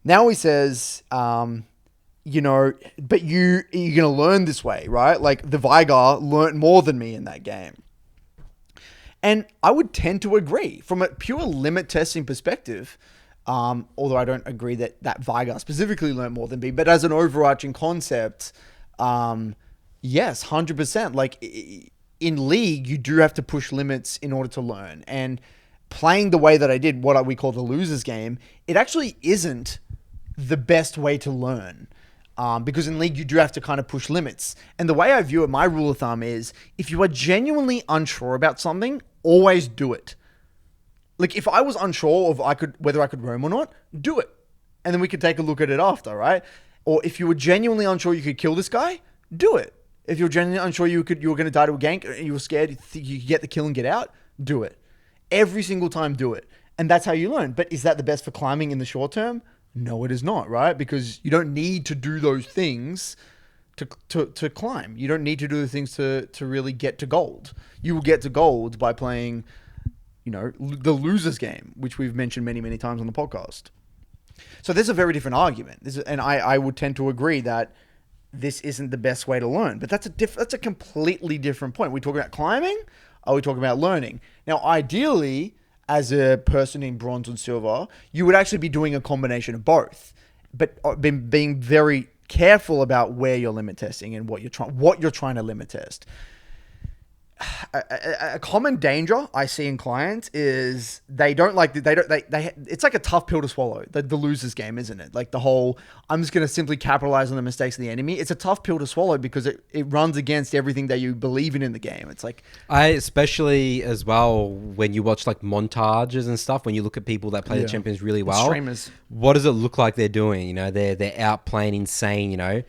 Now he says, but you're going to learn this way, right? Like the Vigar learned more than me in that game. And I would tend to agree from a pure limit testing perspective, although I don't agree that Vigar specifically learned more than me, but as an overarching concept, yes, 100%. Like in League, you do have to push limits in order to learn. And playing the way that I did, what we call the losers game, it actually isn't the best way to learn. Because in League, you do have to kind of push limits. And the way I view it, my rule of thumb is, if you are genuinely unsure about something, always do it. Like if I was unsure of whether I could roam or not, do it. And then we could take a look at it after, right? Or if you were genuinely unsure you could kill this guy, do it. If you're genuinely unsure you were going to die to a gank, and you were scared you could get the kill and get out, do it. Every single time, do it. And that's how you learn. But is that the best for climbing in the short term? No, it is not, right? Because you don't need to do those things to climb. You don't need to do the things to really get to gold. You will get to gold by playing, the losers game, which we've mentioned many, many times on the podcast. So there's a very different argument. And I would tend to agree that this isn't the best way to learn. But that's a completely different point. Are we talking about climbing? Are we talking about learning? Now, ideally, as a person in bronze and silver, you would actually be doing a combination of both, but being very careful about where you're limit testing and what you're trying to limit test. A common danger I see in clients is it's like a tough pill to swallow. The losers game, isn't it? Like the whole, I'm just going to simply capitalize on the mistakes of the enemy. It's a tough pill to swallow because it runs against everything that you believe in the game. It's like, especially as well, when you watch like montages and stuff, when you look at people that play the champions really well, streamers, what does it look like they're doing? They're outplaying insane,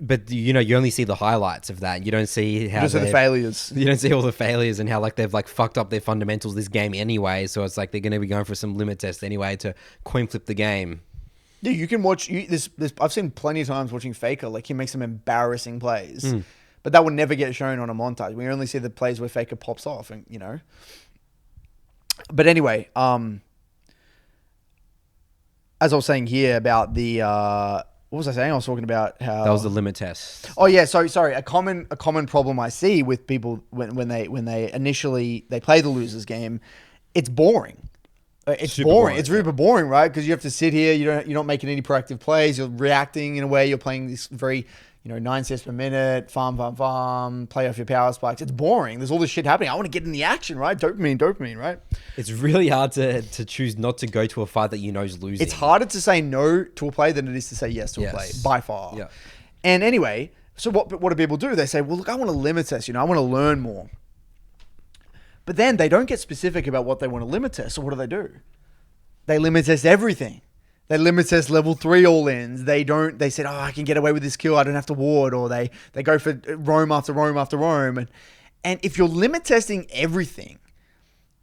But you only see the highlights of that. You don't see how the failures. You don't see all the failures and how like they've like fucked up their fundamentals this game anyway. So it's like they're going to be going for some limit test anyway to coin flip the game. Yeah, you can watch this. I've seen plenty of times watching Faker. Like he makes some embarrassing plays, but that would never get shown on a montage. We only see the plays where Faker pops off, and But anyway, as I was saying here about the. What was I saying? I was talking about how that was the limit test. Oh yeah, sorry. A common problem I see with people when they initially play the losers game, it's boring. It's boring. It's really boring, right? Because you have to sit here. You're not making any proactive plays. You're reacting in a way. You're playing this very 9 sets per minute, farm, play off your power spikes. It's boring. There's all this shit happening. I want to get in the action, right? Dopamine, right? It's really hard to choose not to go to a fight that is losing. It's harder to say no to a play than it is to say yes to a play, by far. Yeah. And anyway, so what do people do? They say, well, look, I want to limit test, I want to learn more. But then they don't get specific about what they want to limit test. So what do? They limit test everything. They limit test level 3 all-ins. They said, I can get away with this kill. I don't have to ward. Or they go for roam after roam after roam. And if you're limit testing everything,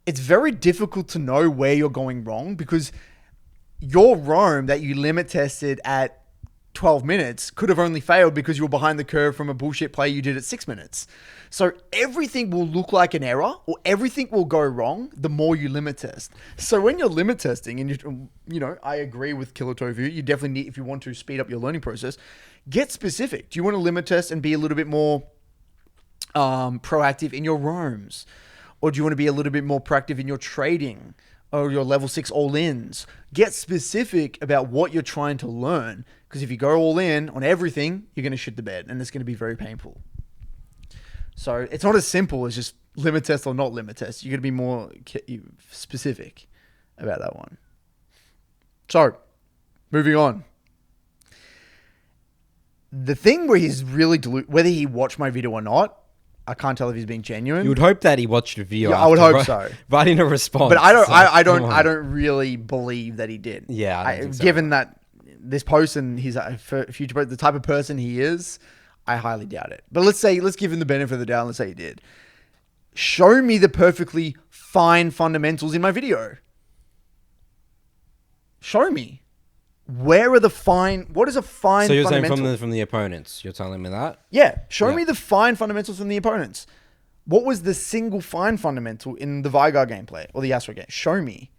it's very difficult to know where you're going wrong because your roam that you limit tested at 12 minutes could have only failed because you were behind the curve from a bullshit play you did at 6 minutes. So everything will look like an error or everything will go wrong the more you limit test. So when you're limit testing and I agree with Killer Tofu, you definitely need, if you want to speed up your learning process, get specific. Do you want to limit test and be a little bit more proactive in your roams? Or do you want to be a little bit more proactive in your trading or your level 6 all-ins? Get specific about what you're trying to learn. Because if you go all in on everything, you're going to shit the bed and it's going to be very painful. So it's not as simple as just limit test or not limit test. You got to be more specific about that one. So, moving on. The thing where he's really whether he watched my video or not, I can't tell if he's being genuine. You would hope that he watched the video. Yeah, I would hope so. Writing a response. But I don't really believe that he did. Yeah, I don't think so. Given that this post and he's a future, the type of person he is, I highly doubt it. But let's give him the benefit of the doubt and let's say he did. Show me the perfectly fine fundamentals in my video. Show me. Where are the fine? What is a fine? So you're fundamental? saying from the opponents? You're telling me that? Yeah. Show me the fine fundamentals from the opponents. What was the single fine fundamental in the Vigar gameplay or the Astro game? Show me.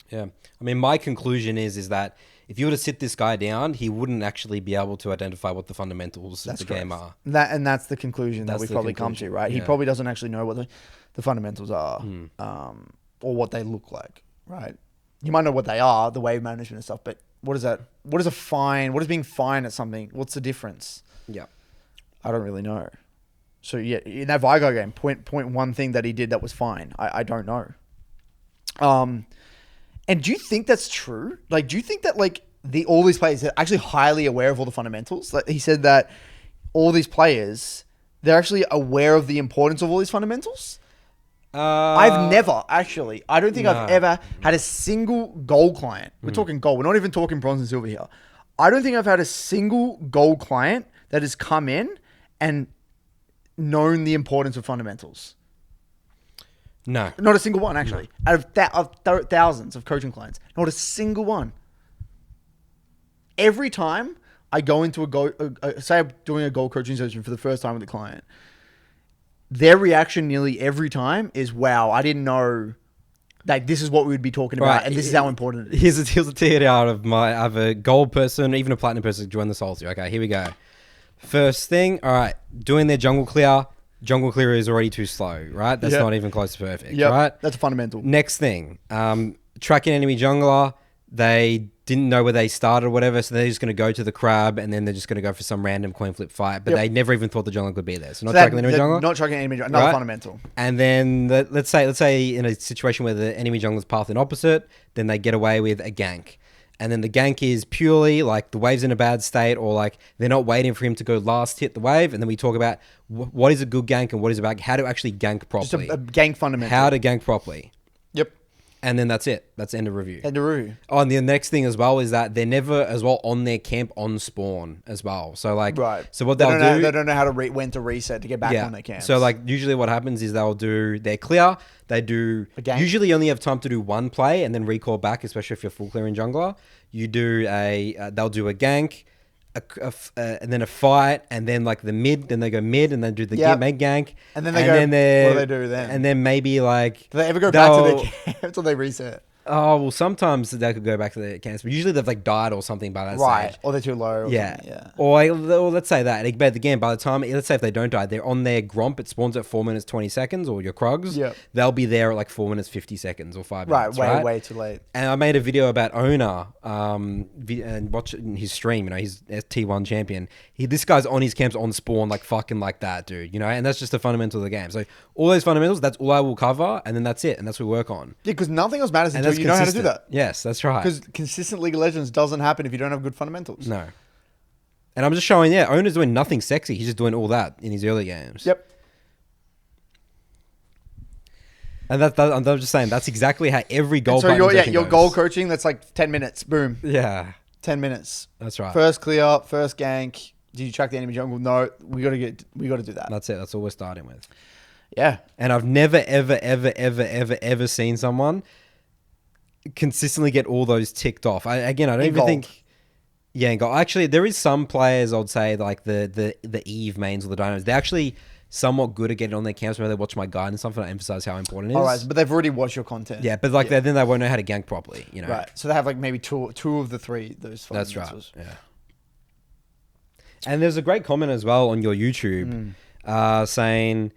Yeah. I mean, my conclusion is that if you were to sit this guy down, he wouldn't actually be able to identify what the fundamentals of the game are. That's the conclusion that we've probably come to, right? Yeah. He probably doesn't actually know what the fundamentals are, or what they look like, right? You might know what they are, the wave management and stuff, but what is that? What is a fine? What is being fine at something? What's the difference? Yeah. I don't really know. So yeah, in that Vigar game, point one thing that he did that was fine. I don't know. And do you think that's true? Like, do you think that like all these players are actually highly aware of all the fundamentals? Like he said that all these players, they're actually aware of the importance of all these fundamentals. I've never actually. I don't think I've ever had a single gold client. We're talking gold. We're not even talking bronze and silver here. I don't think I've had a single gold client that has come in and known the importance of fundamentals. No. Not a single one, actually. No. Out of thousands of coaching clients. Not a single one. Every time I go into say I'm doing a goal coaching session for the first time with a client, their reaction nearly every time is, wow, I didn't know that this is what we would be talking about and this is how important it is. Here's a tear out of I have a gold person, even a platinum person join the Souls. Okay, here we go. First thing, all right, doing their jungle clear. Jungle clear is already too slow, right? That's not even close to perfect, right? That's a fundamental. Next thing, tracking enemy jungler. They didn't know where they started or whatever, so they're just going to go to the crab and then they're just going to go for some random coin flip fight, but they never even thought the jungler could be there. So not tracking the enemy jungler. Not tracking enemy jungler, another fundamental. And then let's say in a situation where the enemy jungler's path in opposite, then they get away with a gank. And then the gank is purely like the wave's in a bad state or like they're not waiting for him to go last hit the wave. And then we talk about what is a good gank and what is about how to actually gank properly. Just a gank fundamental. How to gank properly. Yep. And then that's it. That's end of review. End of review. Oh, and the next thing as well is that they're never as well on their camp on spawn as well. So like, so what they'll do, they don't know how to when to reset to get back on their camp. So like usually what happens is they'll do their clear. They do usually only have time to do one play and then recall back, especially if you're full clearing jungler. You do they'll do a gank, and then a fight, and then like the mid. Then they go mid, and then do the main gank, and then what do they do then? And then maybe like do they ever go back to their camp until they reset? Oh, well, sometimes they could go back to their camps, but usually they've like died or something by that stage. Or they're too low. Or let's say that. But again, by the time, let's say if they don't die, they're on their Gromp, it spawns at 4 minutes, 20 seconds, or your Krugs. Yep. They'll be there at like 4 minutes, 50 seconds or 5 minutes. Way too late. And I made a video about Owner, and watching his stream, he's a T1 champion. This guy's on his camps on spawn, like fucking like that, dude, and that's just the fundamental of the game. So all those fundamentals, that's all I will cover, and then that's it, and that's what we work on. Yeah, because nothing else matters until you know how to do that. Yes, that's right. Because consistent League of Legends doesn't happen if you don't have good fundamentals. No. And I'm just showing, Owner's doing nothing sexy. He's just doing all that in his early games. Yep. And I'm just saying, that's exactly how every goal So your goal coaching, that's like 10 minutes. Boom. Yeah. 10 minutes. That's right. First clear, first gank. Did you track the enemy jungle? No. We got to do that. That's it. That's all we're starting with. Yeah. And I've never, ever seen someone consistently get all those ticked off. I don't even think. Yeah, in gold. Actually, there is some players I'd say like the Eve mains or the Dinos. They're actually somewhat good at getting on their camps. Where they watch my guide and stuff, and I emphasize how important it is. All right, but they've already watched your content. Yeah, but then they won't know how to gank properly. Right. So they have like maybe two of the three. Those. That's right. Yeah. And there's a great comment as well on your YouTube saying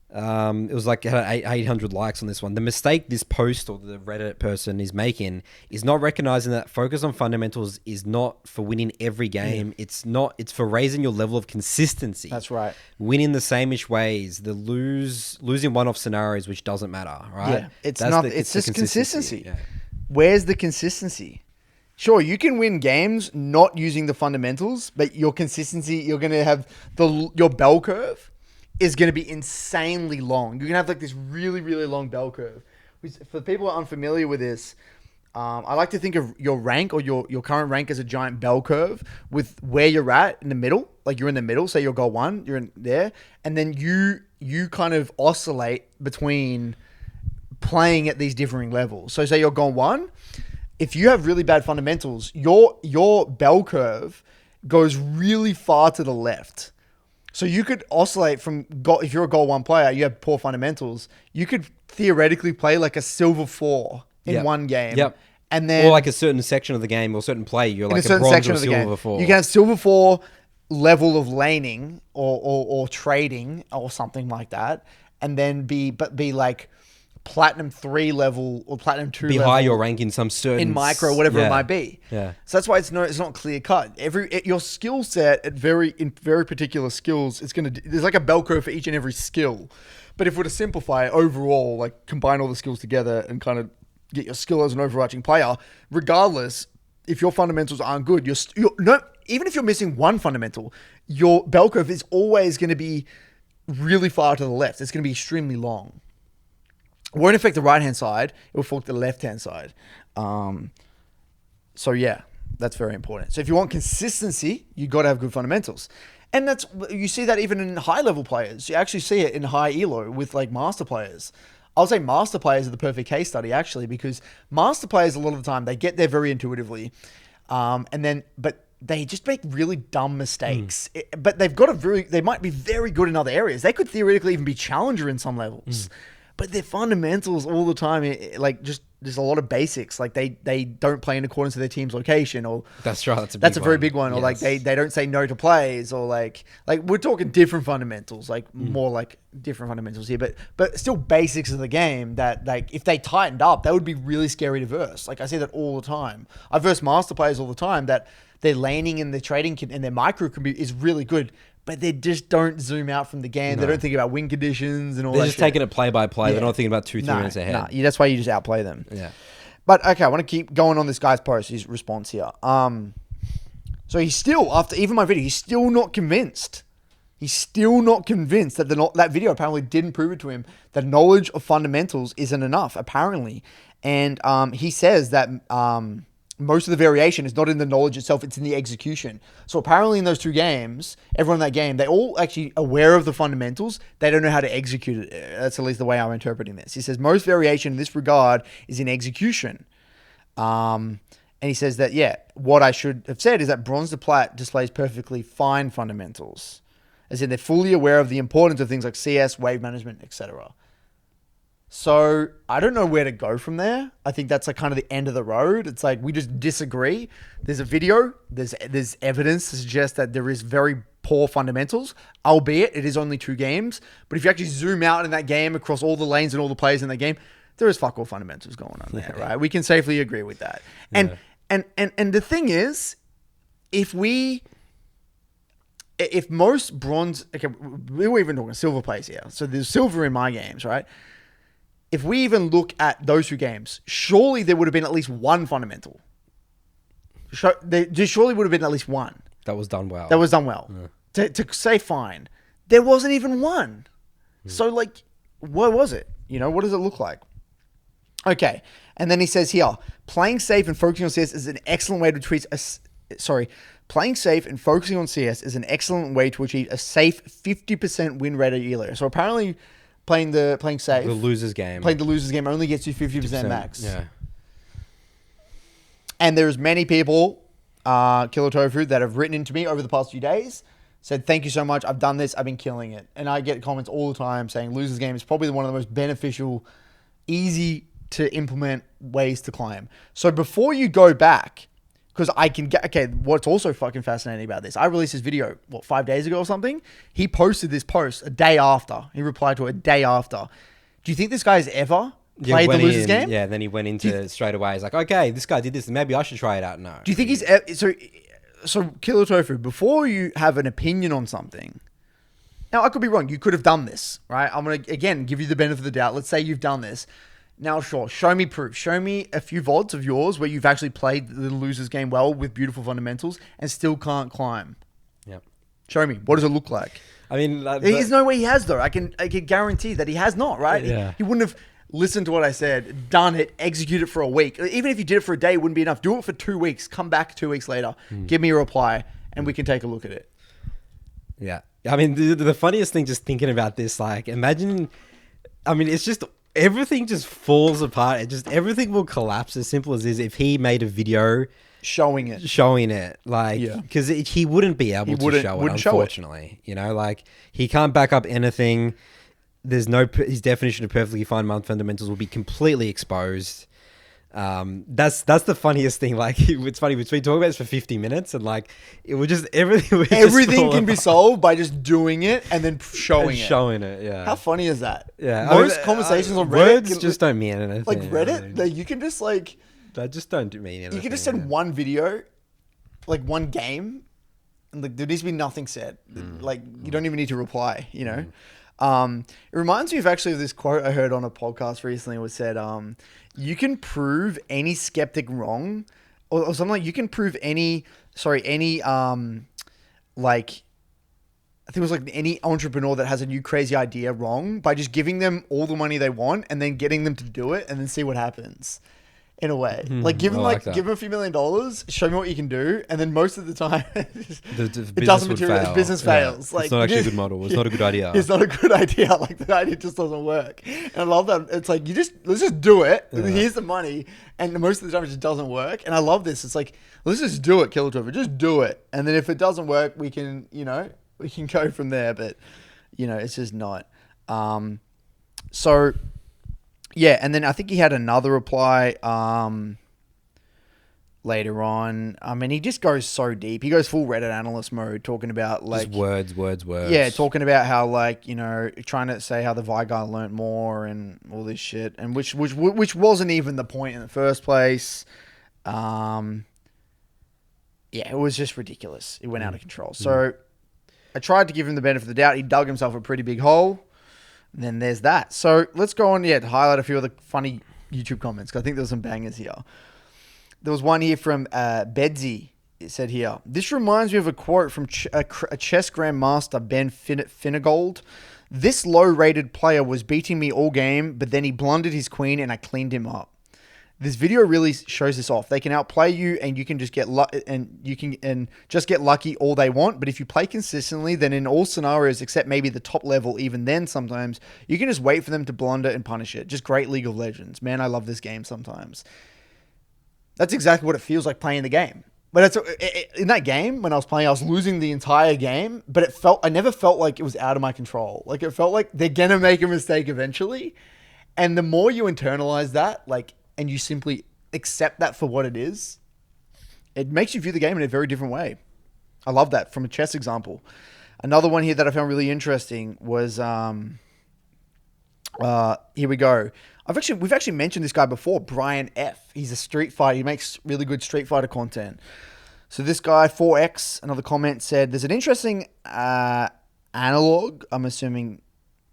It was like it had 800 likes on this one. The mistake this post or the Reddit person is making is not recognizing that focus on fundamentals is not for winning every game. It's for raising your level of consistency. That's right. Winning the same-ish ways, losing one-off scenarios, which doesn't matter, right? Yeah, it's just consistency. Yeah. Where's the consistency? Sure, you can win games not using the fundamentals, but your consistency, you're going to have your bell curve is going to be insanely long. You're going to have like this really, really long bell curve. For people who are unfamiliar with this, I like to think of your rank or your current rank as a giant bell curve with where you're at in the middle. Like you're in the middle, say you're goal 1, you're in there. And then you kind of oscillate between playing at these differing levels. So say you're goal 1. If you have really bad fundamentals, your bell curve goes really far to the left. So you could oscillate if you're a goal 1 player, you have poor fundamentals, you could theoretically play like a silver 4 in one game. Yep. And then, or like a certain section of the game or certain play, you're like a certain bronze section or of the silver game. 4. You can have silver 4 level of laning or trading or something like that, and then be like platinum 3 level or platinum 2 be level high your rank in some certain in micro, whatever it might be. Yeah. So that's why it's not clear cut. Your skill set in very particular skills is there's like a bell curve for each and every skill. But if we're to simplify it overall, like combine all the skills together and kind of get your skill as an overarching player, regardless, if your fundamentals aren't good, even if you're missing one fundamental, your bell curve is always going to be really far to the left. It's going to be extremely long. It won't affect the right-hand side. It will affect the left-hand side. So yeah, that's very important. So if you want consistency, you got to have good fundamentals. And you see that even in high-level players. You actually see it in high elo with like master players. I'll say master players are the perfect case study actually, because master players a lot of the time, they get there very intuitively. But they just make really dumb mistakes. But they might be very good in other areas. They could theoretically even be challenger in some levels. But their fundamentals all the time, like just there's a lot of basics. Like they don't play in accordance to their team's location, or that's right. That's a very big one. Yes. Or like they don't say no to plays, or like we're talking different fundamentals, like more like different fundamentals here. But still basics of the game that like if they tightened up, that would be really scary to verse. Like I say that all the time. I verse master players all the time that their laning and their trading and their micro is really good. But they just don't zoom out from the game. No. They don't think about win conditions and all that. They're just taking it play by play. Yeah. They're not thinking about 2-3 minutes ahead. No, that's why you just outplay them. Yeah. But okay, I want to keep going on this guy's post, his response here. So he's still, after even my video, he's still not convinced. He's still not convinced that that video apparently didn't prove it to him that knowledge of fundamentals isn't enough, apparently. And he says that most of the variation is not in the knowledge itself, it's in the execution. So apparently in those 2 games, everyone in that game, they're all actually aware of the fundamentals. They don't know how to execute it. That's at least the way I'm interpreting this. He says most variation in this regard is in execution. And he says that, what I should have said is that bronze to plat displays perfectly fine fundamentals. As in they're fully aware of the importance of things like CS, wave management, etc. So I don't know where to go from there. I think that's like kind of the end of the road. It's like we just disagree. There's a video. There's evidence to suggest that there is very poor fundamentals, albeit it is only 2 games. But if you actually zoom out in that game across all the lanes and all the players in that game, there is fuck all fundamentals going on there, right? We can safely agree with that. Yeah. And the thing is, if most bronze, okay, we were even talking silver players here. So there's silver in my games, right? If we even look at those 2 games, surely there would have been at least one fundamental. There surely would have been at least one. That was done well. Yeah. To say fine. There wasn't even one. So like, what was it? What does it look like? Okay. And then he says here, playing safe and focusing on CS is an excellent way to Playing safe and focusing on CS is an excellent way to achieve a safe 50% win rate at ELO. So apparently playing safe. The loser's game. Playing the loser's game only gets you 50% max. Yeah. And there's many people, Killer Tofu, that have written into me over the past few days, said, thank you so much. I've done this. I've been killing it. And I get comments all the time saying loser's game is probably one of the most beneficial, easy to implement ways to climb. So before you go back, Because I can get, okay, what's also fucking fascinating about this, I released this video, 5 days ago or something? He posted this post a day after. He replied to it a day after. Do you think this guy's ever played the losers game? Yeah, then he went into straight away. He's like, okay, this guy did this. Maybe I should try it out. No. Do you think he's, so Killer Tofu, before you have an opinion on something, now I could be wrong. You could have done this, right? I'm going to, again, give you the benefit of the doubt. Let's say you've done this. Now, sure, show me proof. Show me a few VODs of yours where you've actually played the losers game well with beautiful fundamentals and still can't climb. Yep. Show me. What does it look like? I mean, there's no way he has, though. I can guarantee that he has not, right? Yeah. He wouldn't have listened to what I said, done it, executed it for a week. Even if you did it for a day, it wouldn't be enough. Do it for 2 weeks. Come back 2 weeks later. Give me a reply, and we can take a look at it. Yeah. I mean, the funniest thing just thinking about this, like, imagine, I mean, it's just, everything just falls apart. Everything will collapse as simple as this if he made a video showing it, like, because he wouldn't be able to show it, unfortunately. You know, like, he can't back up anything. There's no, his definition of perfectly fine fundamentals will be completely exposed. That's the funniest thing. Like, it's funny, we've been talking about this for 50 minutes and like, it would just, everything can be solved by just doing it and then showing it. Yeah. How funny is that? Yeah. Most conversations on Reddit words just don't mean anything. Like Reddit, you can just like, they just don't mean anything. You can just send one video, like one game, and like there needs to be nothing said. Like you don't even need to reply, you know? It reminds me of this quote I heard on a podcast recently, was said, you can prove any skeptic wrong, or something like, you can prove any like, I think it was like any entrepreneur that has a new crazy idea wrong by just giving them all the money they want and then getting them to do it and then see what happens. In a way, like give them give them a few $1 million, show me what you can do, and then most of the time it doesn't materialize. Business fails. Like, it's not actually a good model. It's not a good idea. It's not a good idea. Like the idea just doesn't let's I love that. It's like let's just do it. Yeah. Here's the money, and most of the time it just doesn't work. And I love this. It's like, let's just do it, Killer Tofu. Just do it, and then if it doesn't work, we can go from there. But it's just not. So. Yeah, and then I think he had another reply later on. I mean, he just goes so deep. He goes full Reddit analyst mode, talking about like just words. Yeah, talking about how like trying to say how the Vi guy learnt more and all this shit, and which wasn't even the point in the first place. Yeah, it was just ridiculous. It went out of control. So I tried to give him the benefit of the doubt. He dug himself a pretty big hole. Then there's that. So let's go on, to highlight a few of the funny YouTube comments, because I think there's some bangers here. There was one here from Bedsy. It said here, this reminds me of a quote from a chess grandmaster, Ben Finnegold. This low-rated player was beating me all game, but then he blundered his queen and I cleaned him up. This video really shows this off. They can outplay you, and you can just get just get lucky all they want. But if you play consistently, then in all scenarios, except maybe the top level, even then sometimes you can just wait for them to blunder and punish it. Just great League of Legends, man. I love this game sometimes. That's exactly what it feels like playing the game. But in that game when I was playing, I was losing the entire game. But I never felt like it was out of my control. Like it felt like they're gonna make a mistake eventually, and the more you internalize that, like. And you simply accept that for what it is, it makes you view the game in a very different way. I love that from a chess example. Another one here that I found really interesting was, here we go. We've actually mentioned this guy before, Brian F. He's a Street Fighter. He makes really good Street Fighter content. So this guy, 4X, another comment said, there's an interesting analog, I'm assuming,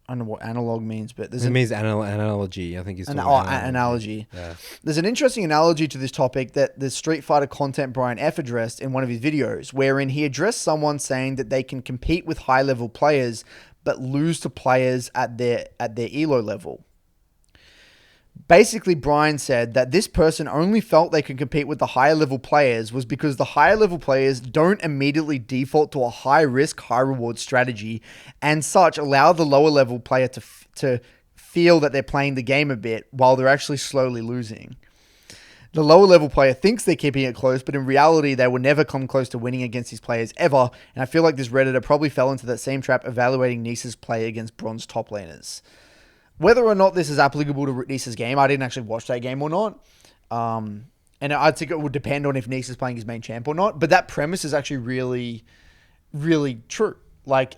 I don't know what analog means, but it means analogy. I think it's analogy. Yeah. There's an interesting analogy to this topic that the Street Fighter content Brian F addressed in one of his videos, wherein he addressed someone saying that they can compete with high-level players but lose to players at their elo level. Basically, Brian said that this person only felt they could compete with the higher level players was because the higher level players don't immediately default to a high risk, high reward strategy, and such allow the lower level player to feel that they're playing the game a bit while they're actually slowly losing. The lower level player thinks they're keeping it close, but in reality, they will never come close to winning against these players ever. And I feel like this Redditor probably fell into that same trap evaluating Nisa's play against bronze top laners. Whether or not this is applicable to Nisa's game, I didn't actually watch that game or not. And And I think it would depend on if Nice is playing his main champ or not. But that premise is actually really, really true. Like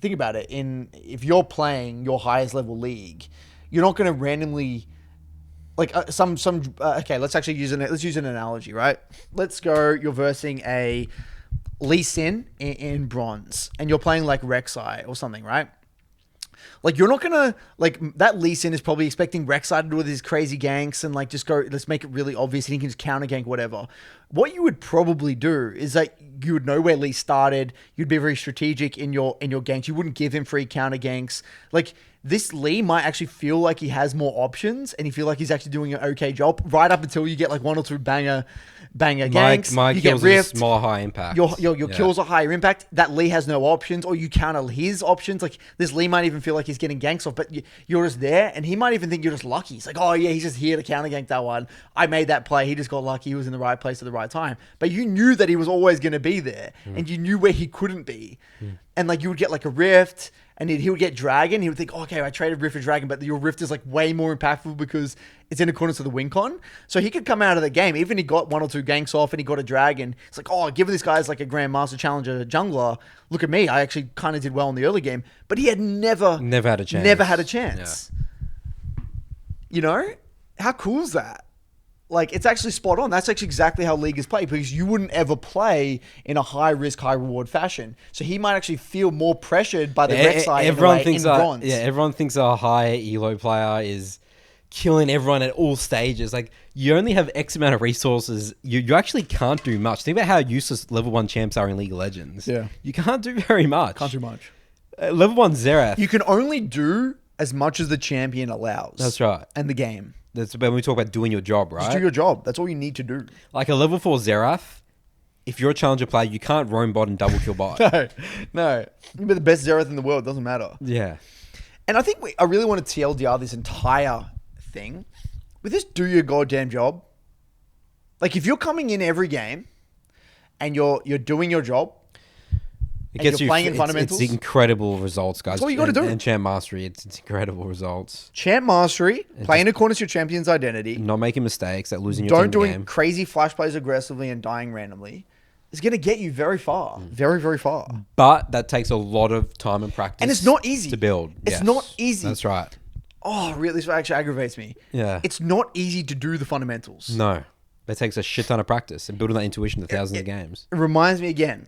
think about it. If you're playing your highest level league, you're not going to randomly like okay. Let's use an analogy, right? Let's go. You're versing a Lee Sin in bronze, and you're playing like Rek'Sai or something, right? Like, you're not gonna like that Lee Sin is probably expecting Rek'Sai to do with his crazy ganks and like just go, let's make it really obvious and he can just counter gank whatever. What you would probably do is that you would know where Lee started. You'd be very strategic in your ganks. You wouldn't give him free counter ganks. Like, this Lee might actually feel like he has more options and he feel like he's actually doing an okay job right up until you get like one or two banger ganks. My you kills get are rift. just more high impact. Your kills are higher impact. That Lee has no options, or you counter his options. Like, this Lee might even feel like he's getting ganks off, but you're just there, and he might even think you're just lucky. He's like, oh yeah, he's just here to counter gank that one. I made that play. He just got lucky. He was in the right place at the right time. But you knew that he was always going to be there, and you knew where he couldn't be. And like, you would get like a rift, and he would get dragon. He would think, oh, okay, I traded rift for dragon, but your rift is like way more impactful because it's in accordance with the win con. So he could come out of the game, even he got one or two ganks off and he got a dragon. It's like, oh, given this guy's like a Grandmaster Challenger jungler, look at me. I actually kind of did well in the early game, but he had never had a chance. Never had a chance. Yeah. You know? How cool is that? Like, it's actually spot on. That's actually exactly how League is played, because you wouldn't ever play in a high risk, high reward fashion. So he might actually feel more pressured by the Rek'Sai in bronze. Yeah, everyone thinks a high elo player is killing everyone at all stages. Like, you only have X amount of resources. You actually can't do much. Think about how useless level 1 champs are in League of Legends. Yeah. You can't do very much. Can't do much. Level 1 Xerath. You can only do as much as the champion allows. That's right. And the game. That's when we talk about doing your job, right? Just do your job. That's all you need to do. Like a level 4 Xerath, if you're a challenger player, you can't roam bot and double kill bot. No. You be the best Xerath in the world. Doesn't matter. Yeah. And I think I really want to TLDR this entire thing with this do your goddamn job. Like, if you're coming in every game and you're doing your job, it gets you're playing in fundamentals. It's incredible results, guys. That's all you got to do. And Champ Mastery, it's incredible results. Champ Mastery, playing according to your champion's identity. Not making mistakes, that losing your team Don't game. doing crazy flash plays aggressively and dying randomly. It's going to get you very far. Very, very far. But that takes a lot of time and practice. And it's not easy to build. It's not easy. That's right. Oh, really? This actually aggravates me. Yeah. It's not easy to do the fundamentals. No. That takes a shit ton of practice and building that intuition to thousands of games. It reminds me again,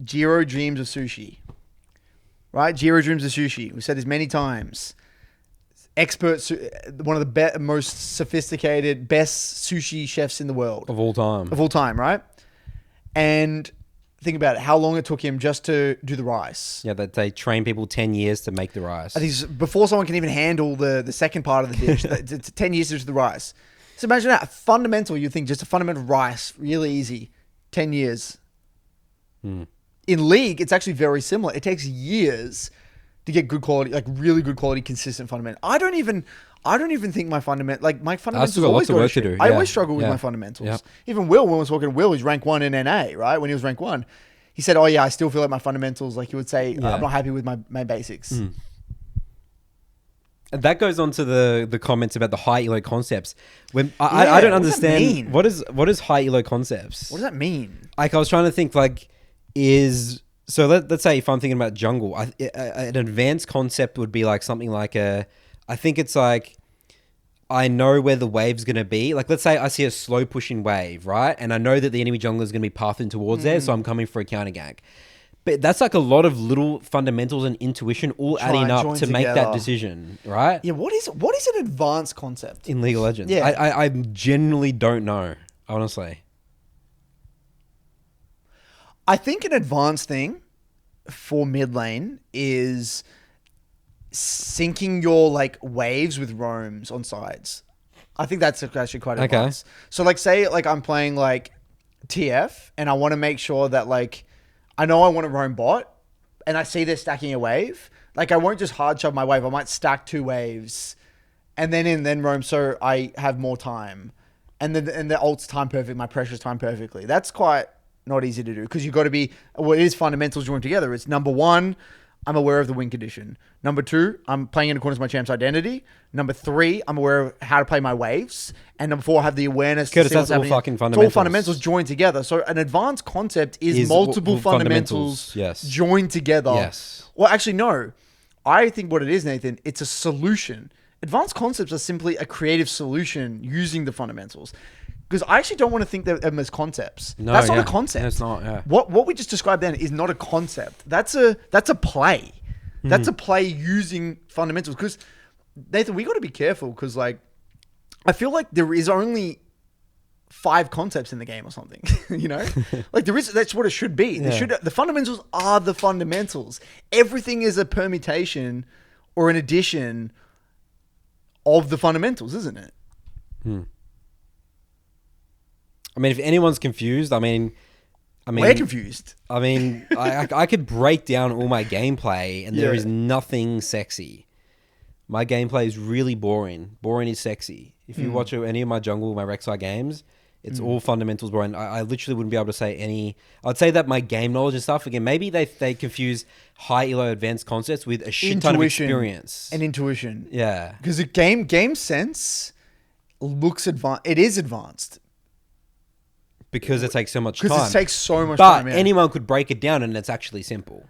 Jiro dreams of sushi. Right? Jiro dreams of sushi. We've said this many times. One of the most sophisticated, best sushi chefs in the world. Of all time, right? And think about it, how long it took him just to do the rice. Yeah, that they train people 10 years to make the rice. I think before someone can even handle the second part of the dish, it's 10 years to do the rice. So imagine that, you think just a fundamental rice, really easy, 10 years. In League, it's actually very similar. It takes years to get good quality, like really good quality, consistent fundamental. I don't even think my fundamentals always got to do. I always struggle with my fundamentals. Yep. Even Will, when I was talking to Will, he's rank 1 in NA, right? When he was rank 1, he said, oh yeah, I still feel like my fundamentals, like he would say, I'm not happy with my basics. And that goes on to the comments about the high elo concepts. When I don't understand what is high elo concepts. What does that mean? Like, I was trying to think, like, so let's say if I'm thinking about jungle, an advanced concept would be like something like I think it's like, I know where the wave's going to be. Like, let's say I see a slow pushing wave, right? And I know that the enemy jungler is going to be pathing towards there, so I'm coming for a counter gank. But that's like a lot of little fundamentals and intuition all adding up to make that decision, right? Yeah, what is an advanced concept? In League of Legends. Yeah. I genuinely don't know, honestly. I think an advanced thing for mid lane is syncing your like waves with roams on sides. I think that's actually quite advanced. So like, say like I'm playing like TF and I want to make sure that like, I know I want to roam bot and I see they're stacking a wave. Like, I won't just hard shove my wave. I might stack 2 waves and then roam so I have more time. And the ult's time perfect, my pressure's time perfectly. That's quite not easy to do because you've got to be, well, it is fundamentals joined together. It's number 1, I'm aware of the win condition. Number 2, I'm playing in accordance with my champ's identity. Number 3, I'm aware of how to play my waves. And number 4, I have the awareness Curtis, to see what's that's all happening. fucking fundamentals. It's all fundamentals joined together. So an advanced concept is multiple fundamentals yes. joined together. Yes. Well, actually, no. I think what it is, Nathan, it's a solution. Advanced concepts are simply a creative solution using the fundamentals. Because I actually don't want to think of them as concepts. No, that's not a concept. That's not. Yeah. What we just described then is not a concept. That's a play. That's a play using fundamentals. Because Nathan, we got to be careful. Because like, I feel like there is only 5 concepts in the game or something. You know, like there is. That's what it should be. The fundamentals are the fundamentals. Everything is a permutation or an addition of the fundamentals, isn't it? I mean, if anyone's confused, I mean, we're confused. I mean, I could break down all my gameplay, and there is nothing sexy. My gameplay is really boring. Boring is sexy. If you watch any of my jungle, my Rek'Sai games, it's all fundamentals boring. I literally wouldn't be able to say any. I'd say that my game knowledge and stuff, again, maybe they confuse high elo advanced concepts with a shit ton of experience and intuition. Yeah, because the game sense looks advanced. It is advanced. Because it takes so much time. Because it takes so much time. But anyone could break it down, and it's actually simple.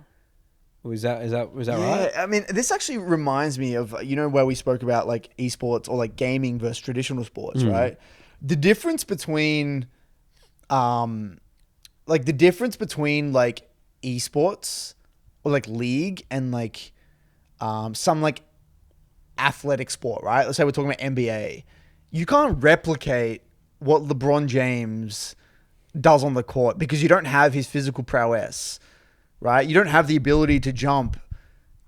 Was that right? I mean, this actually reminds me of, you know, where we spoke about like esports or like gaming versus traditional sports, right? The difference between, like esports or like league and like, some like athletic sport, right? Let's say we're talking about NBA. You can't replicate what LeBron James does on the court because you don't have his physical prowess, right? You don't have the ability to jump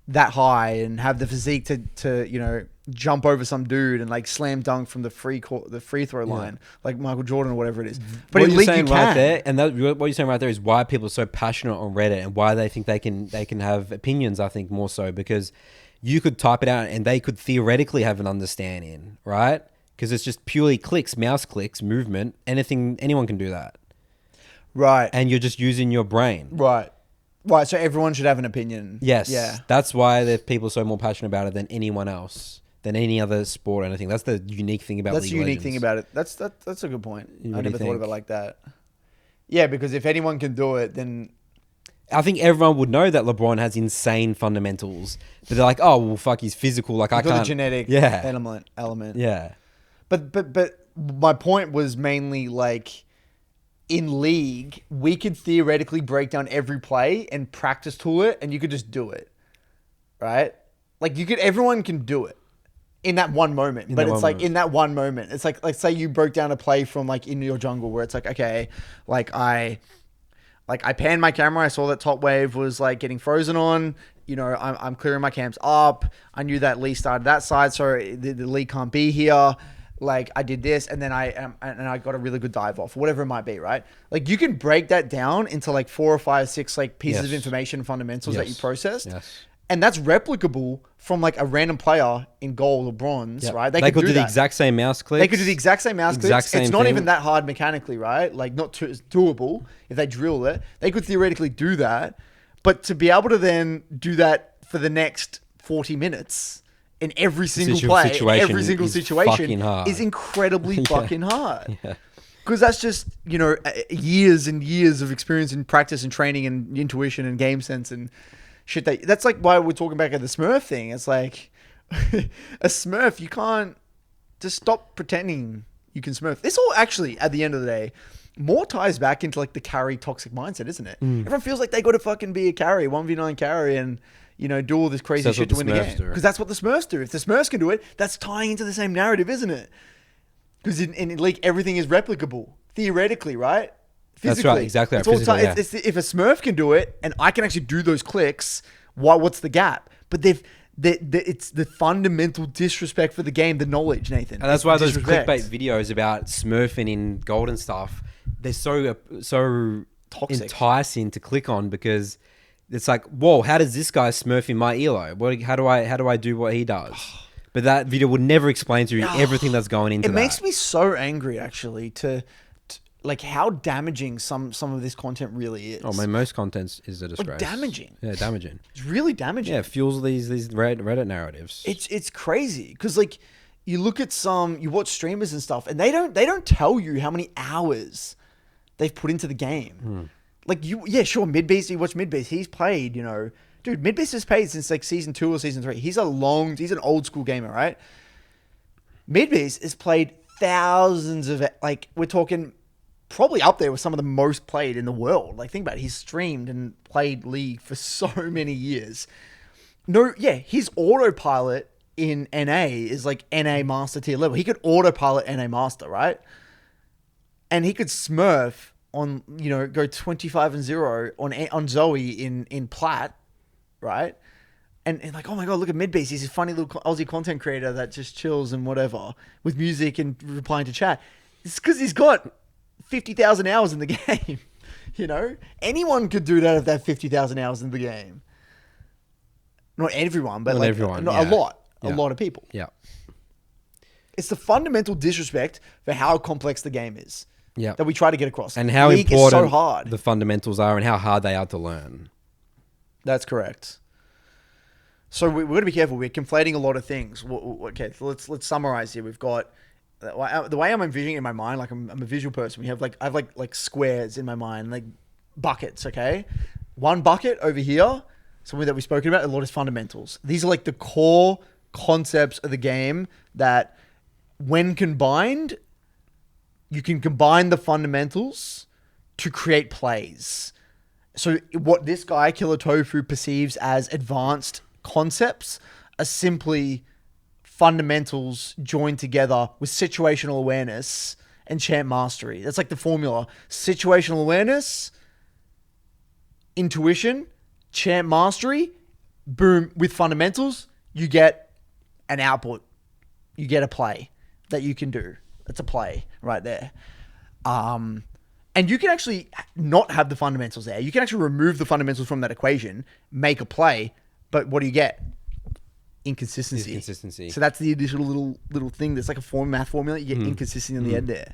that high and have the physique to you know, jump over some dude and like slam dunk from the free throw line like Michael Jordan or whatever it is. But what in you're league saying you right can. there, and what you're saying right there is why people are so passionate on Reddit and why they think they can have opinions. I think more so because you could type it out and they could theoretically have an understanding, right? Because it's just purely clicks, mouse clicks, movement. Anyone can do that. Right. And you're just using your brain. Right. So everyone should have an opinion. Yes. Yeah. That's why the people are so more passionate about it than anyone else, than any other sport or anything. That's the unique thing about League of Legends. Thing about it. That's a good point. You I really never thought of think? it like that. Yeah, because if anyone can do it, then I think everyone would know that LeBron has insane fundamentals. But they're like, oh, well, fuck, he's physical. Like, I can't. the genetic element. Yeah. But my point was mainly like, in League, we could theoretically break down every play and practice tool it, and you could just do it, right? Like everyone can do it in that one moment. But it's like in that one moment, it's like say you broke down a play from like in your jungle where it's like, okay, like I panned my camera, I saw that top wave was like getting frozen on. You know, I'm clearing my camps up. I knew that Lee started that side, so the Lee can't be here. Like I did this, and then I got a really good dive off, whatever it might be, right? Like you can break that down into like 4 or 5, 6 like pieces of information, fundamentals that you processed, and that's replicable from like a random player in gold or bronze, right? They could do the exact same mouse clicks. They could do the exact same mouse clicks. It's not even that hard mechanically, right? Like it's doable if they drill it. They could theoretically do that, but to be able to then do that for the next 40 minutes. In every single play, every single situation is incredibly fucking hard. Because that's just, you know, years and years of experience and practice and training and intuition and game sense and shit. That's like why we're talking back at the Smurf thing. It's like a Smurf, you can't just stop pretending you can Smurf. This all actually, at the end of the day, more ties back into like the carry toxic mindset, isn't it? Everyone feels like they got to fucking be a carry, 1v9 carry, and you know, do all this crazy shit to win the game. Because that's what the Smurfs do. If the Smurfs can do it, that's tying into the same narrative, isn't it? Because in League, everything is replicable. Theoretically, right? Physically. That's right, exactly. It's all if a Smurf can do it, and I can actually do those clicks, what's the gap? But it's the fundamental disrespect for the game, the knowledge, Nathan. And that's why those clickbait videos about Smurfing in gold and stuff, they're so toxic, enticing to click on because... It's like, whoa, how does this guy Smurf in my elo? How do I do what he does? But that video would never explain to you everything that's going into that. It makes me so angry, actually, like how damaging some of this content really is. Oh, most content is a disgrace. Like damaging. Yeah, damaging. It's really damaging. Yeah, it fuels these Reddit narratives. It's crazy because like you look at you watch streamers and stuff, and they don't tell you how many hours they've put into the game. Like sure, Midbeast. You watch Midbeast. He's played, dude. Midbeast has played since like season 2 or season 3. He's an old school gamer, right? Midbeast has played thousands of, like, we're talking probably up there with some of the most played in the world. Like, think about it. He's streamed and played League for so many years. His autopilot in NA is like NA Master tier level. He could autopilot NA Master, right? And he could smurf on, go 25-0 on Zoe in Plat, right? And like, oh my God, look at Midbeast. He's a funny little Aussie content creator that just chills and whatever with music and replying to chat. It's because he's got 50,000 hours in the game. Anyone could do that if they have 50,000 hours in the game. Not everyone, but a lot of people. Yeah. It's the fundamental disrespect for how complex the game is. Yeah. That we try to get across. And how League important is so hard. the fundamentals are and how hard they are to learn. That's correct. So we're going to be careful. We're conflating a lot of things. Okay, so let's summarize here. We've got the way I'm envisioning it in my mind. Like I'm a visual person. I have like squares in my mind, like buckets. Okay, one bucket over here, something that we've spoken about. A lot is fundamentals. These are like the core concepts of the game that, when combined, you can combine the fundamentals to create plays. So what this guy, Killer Tofu, perceives as advanced concepts are simply fundamentals joined together with situational awareness and champ mastery. That's like the formula. Situational awareness, intuition, champ mastery, boom, with fundamentals, you get an output. You get a play that you can do. That's a play right there. And you can actually not have the fundamentals there. You can actually remove the fundamentals from that equation, make a play, but what do you get? Inconsistency. So that's the additional little thing. That's like a math formula. You get inconsistency in the end there.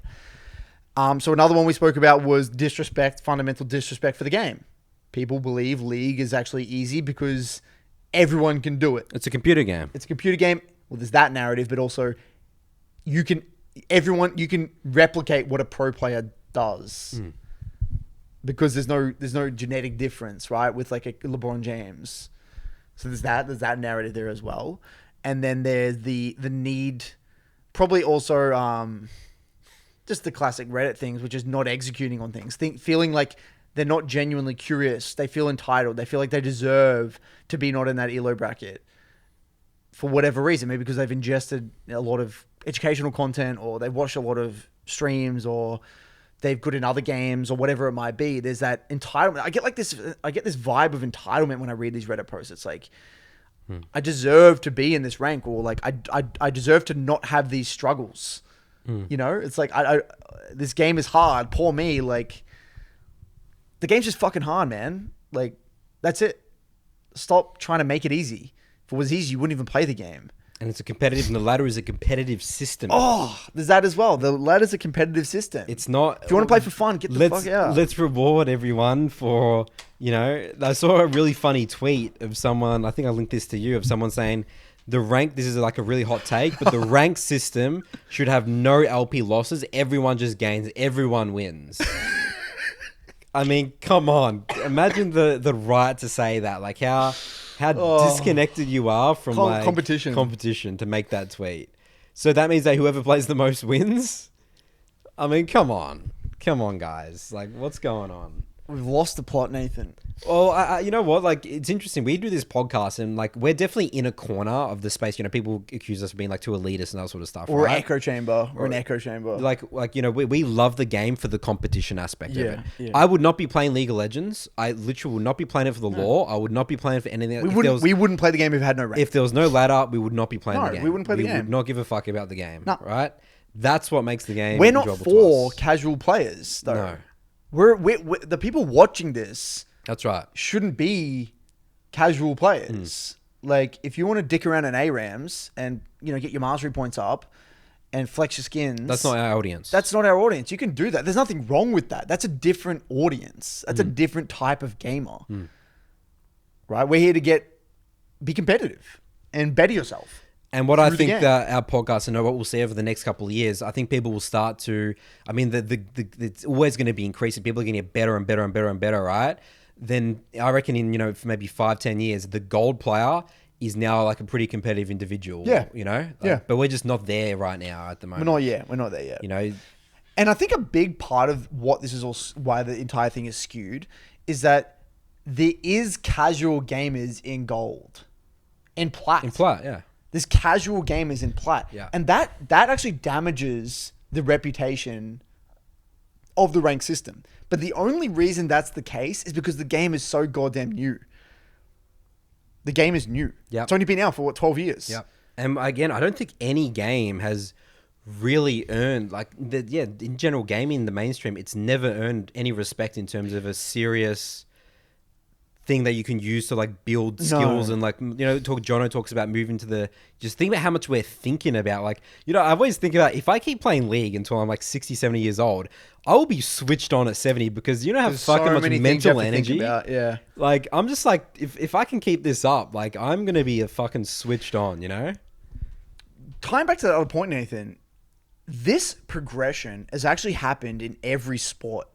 So another one we spoke about was fundamental disrespect for the game. People believe League is actually easy because everyone can do it. It's a computer game. Well, there's that narrative, but also you can replicate what a pro player does. Because there's no genetic difference, right? With like a LeBron James. So there's that narrative there as well. And then there's the need, probably also just the classic Reddit things, which is not executing on things. Feeling like they're not genuinely curious. They feel entitled. They feel like they deserve to be not in that ELO bracket for whatever reason. Maybe because they've ingested a lot of educational content, or they've watched a lot of streams, or they've good in other games, or whatever it might be. There's that entitlement. I get this vibe of entitlement when I read these Reddit posts. It's like, I deserve to be in this rank, or like I deserve to not have these struggles. It's like this game is hard. Poor me. Like, the game's just fucking hard, man. Like, that's it. Stop trying to make it easy. If it was easy, you wouldn't even play the game. And the ladder is a competitive system. Oh, there's that as well. The ladder's a competitive system. It's not. If you want to play for fun, get the fuck out. Let's reward everyone for, I saw a really funny tweet of someone, I think I linked this to you, of someone saying, this is like a really hot take, but the rank system should have no LP losses. Everyone just gains. Everyone wins. I mean, come on. Imagine the right to say that. Like how disconnected you are from competition to make that tweet. So that means that whoever plays the most wins. I mean, come on, guys. Like, what's going on? We've lost the plot, Nathan. Well, you know what? Like, it's interesting. We do this podcast, and like, we're definitely in a corner of the space. People accuse us of being like too elitist and that sort of stuff. Or right? echo chamber. Or an echo chamber. Like we love the game for the competition aspect of it. Yeah. I would not be playing League of Legends. I literally would not be playing it for the lore. I would not be playing it for anything. We wouldn't play the game if it had no rank. If there was no ladder, we would not be playing the game. We wouldn't play the game. We would not give a fuck about the game. No. Right? That's what makes the game. We're not for casual players, though. No. We're the people watching this. That's right. Shouldn't be casual players. Like, if you want to dick around in ARAMs and get your mastery points up and flex your skins. That's not our audience. That's not our audience. You can do that. There's nothing wrong with that. That's a different audience. That's a different type of gamer. Right? We're here to be competitive and better yourself. And what I think that our podcast and what we'll see over the next couple of years, I think people will start to, I mean, it's always going to be increasing. People are going to get better and better and better and better, right? Then I reckon in, for maybe 5-10 years, the gold player is now like a pretty competitive individual. Yeah. But we're just not there right now at the moment. We're not there yet. And I think a big part of what this is also why the entire thing is skewed is that there is casual gamers in gold. In plat. Yeah. There's casual gamers in plat. Yeah. And that actually damages the reputation of the rank system. But the only reason that's the case is because the game is so goddamn new. The game is new. Yep. It's only been out for 12 years. Yeah. And again, I don't think any game has really earned, in general gaming, the mainstream, it's never earned any respect in terms of a serious thing that you can use to build skills. And Jono talks about moving to just think about how much we're thinking about. I always think about if I keep playing League until I'm 60, 70 years old, I will be switched on at 70 because you don't have fucking much mental energy. Yeah. I'm just if I can keep this up, I'm going to be a fucking switched on, Tying back to that other point, Nathan, this progression has actually happened in every sport.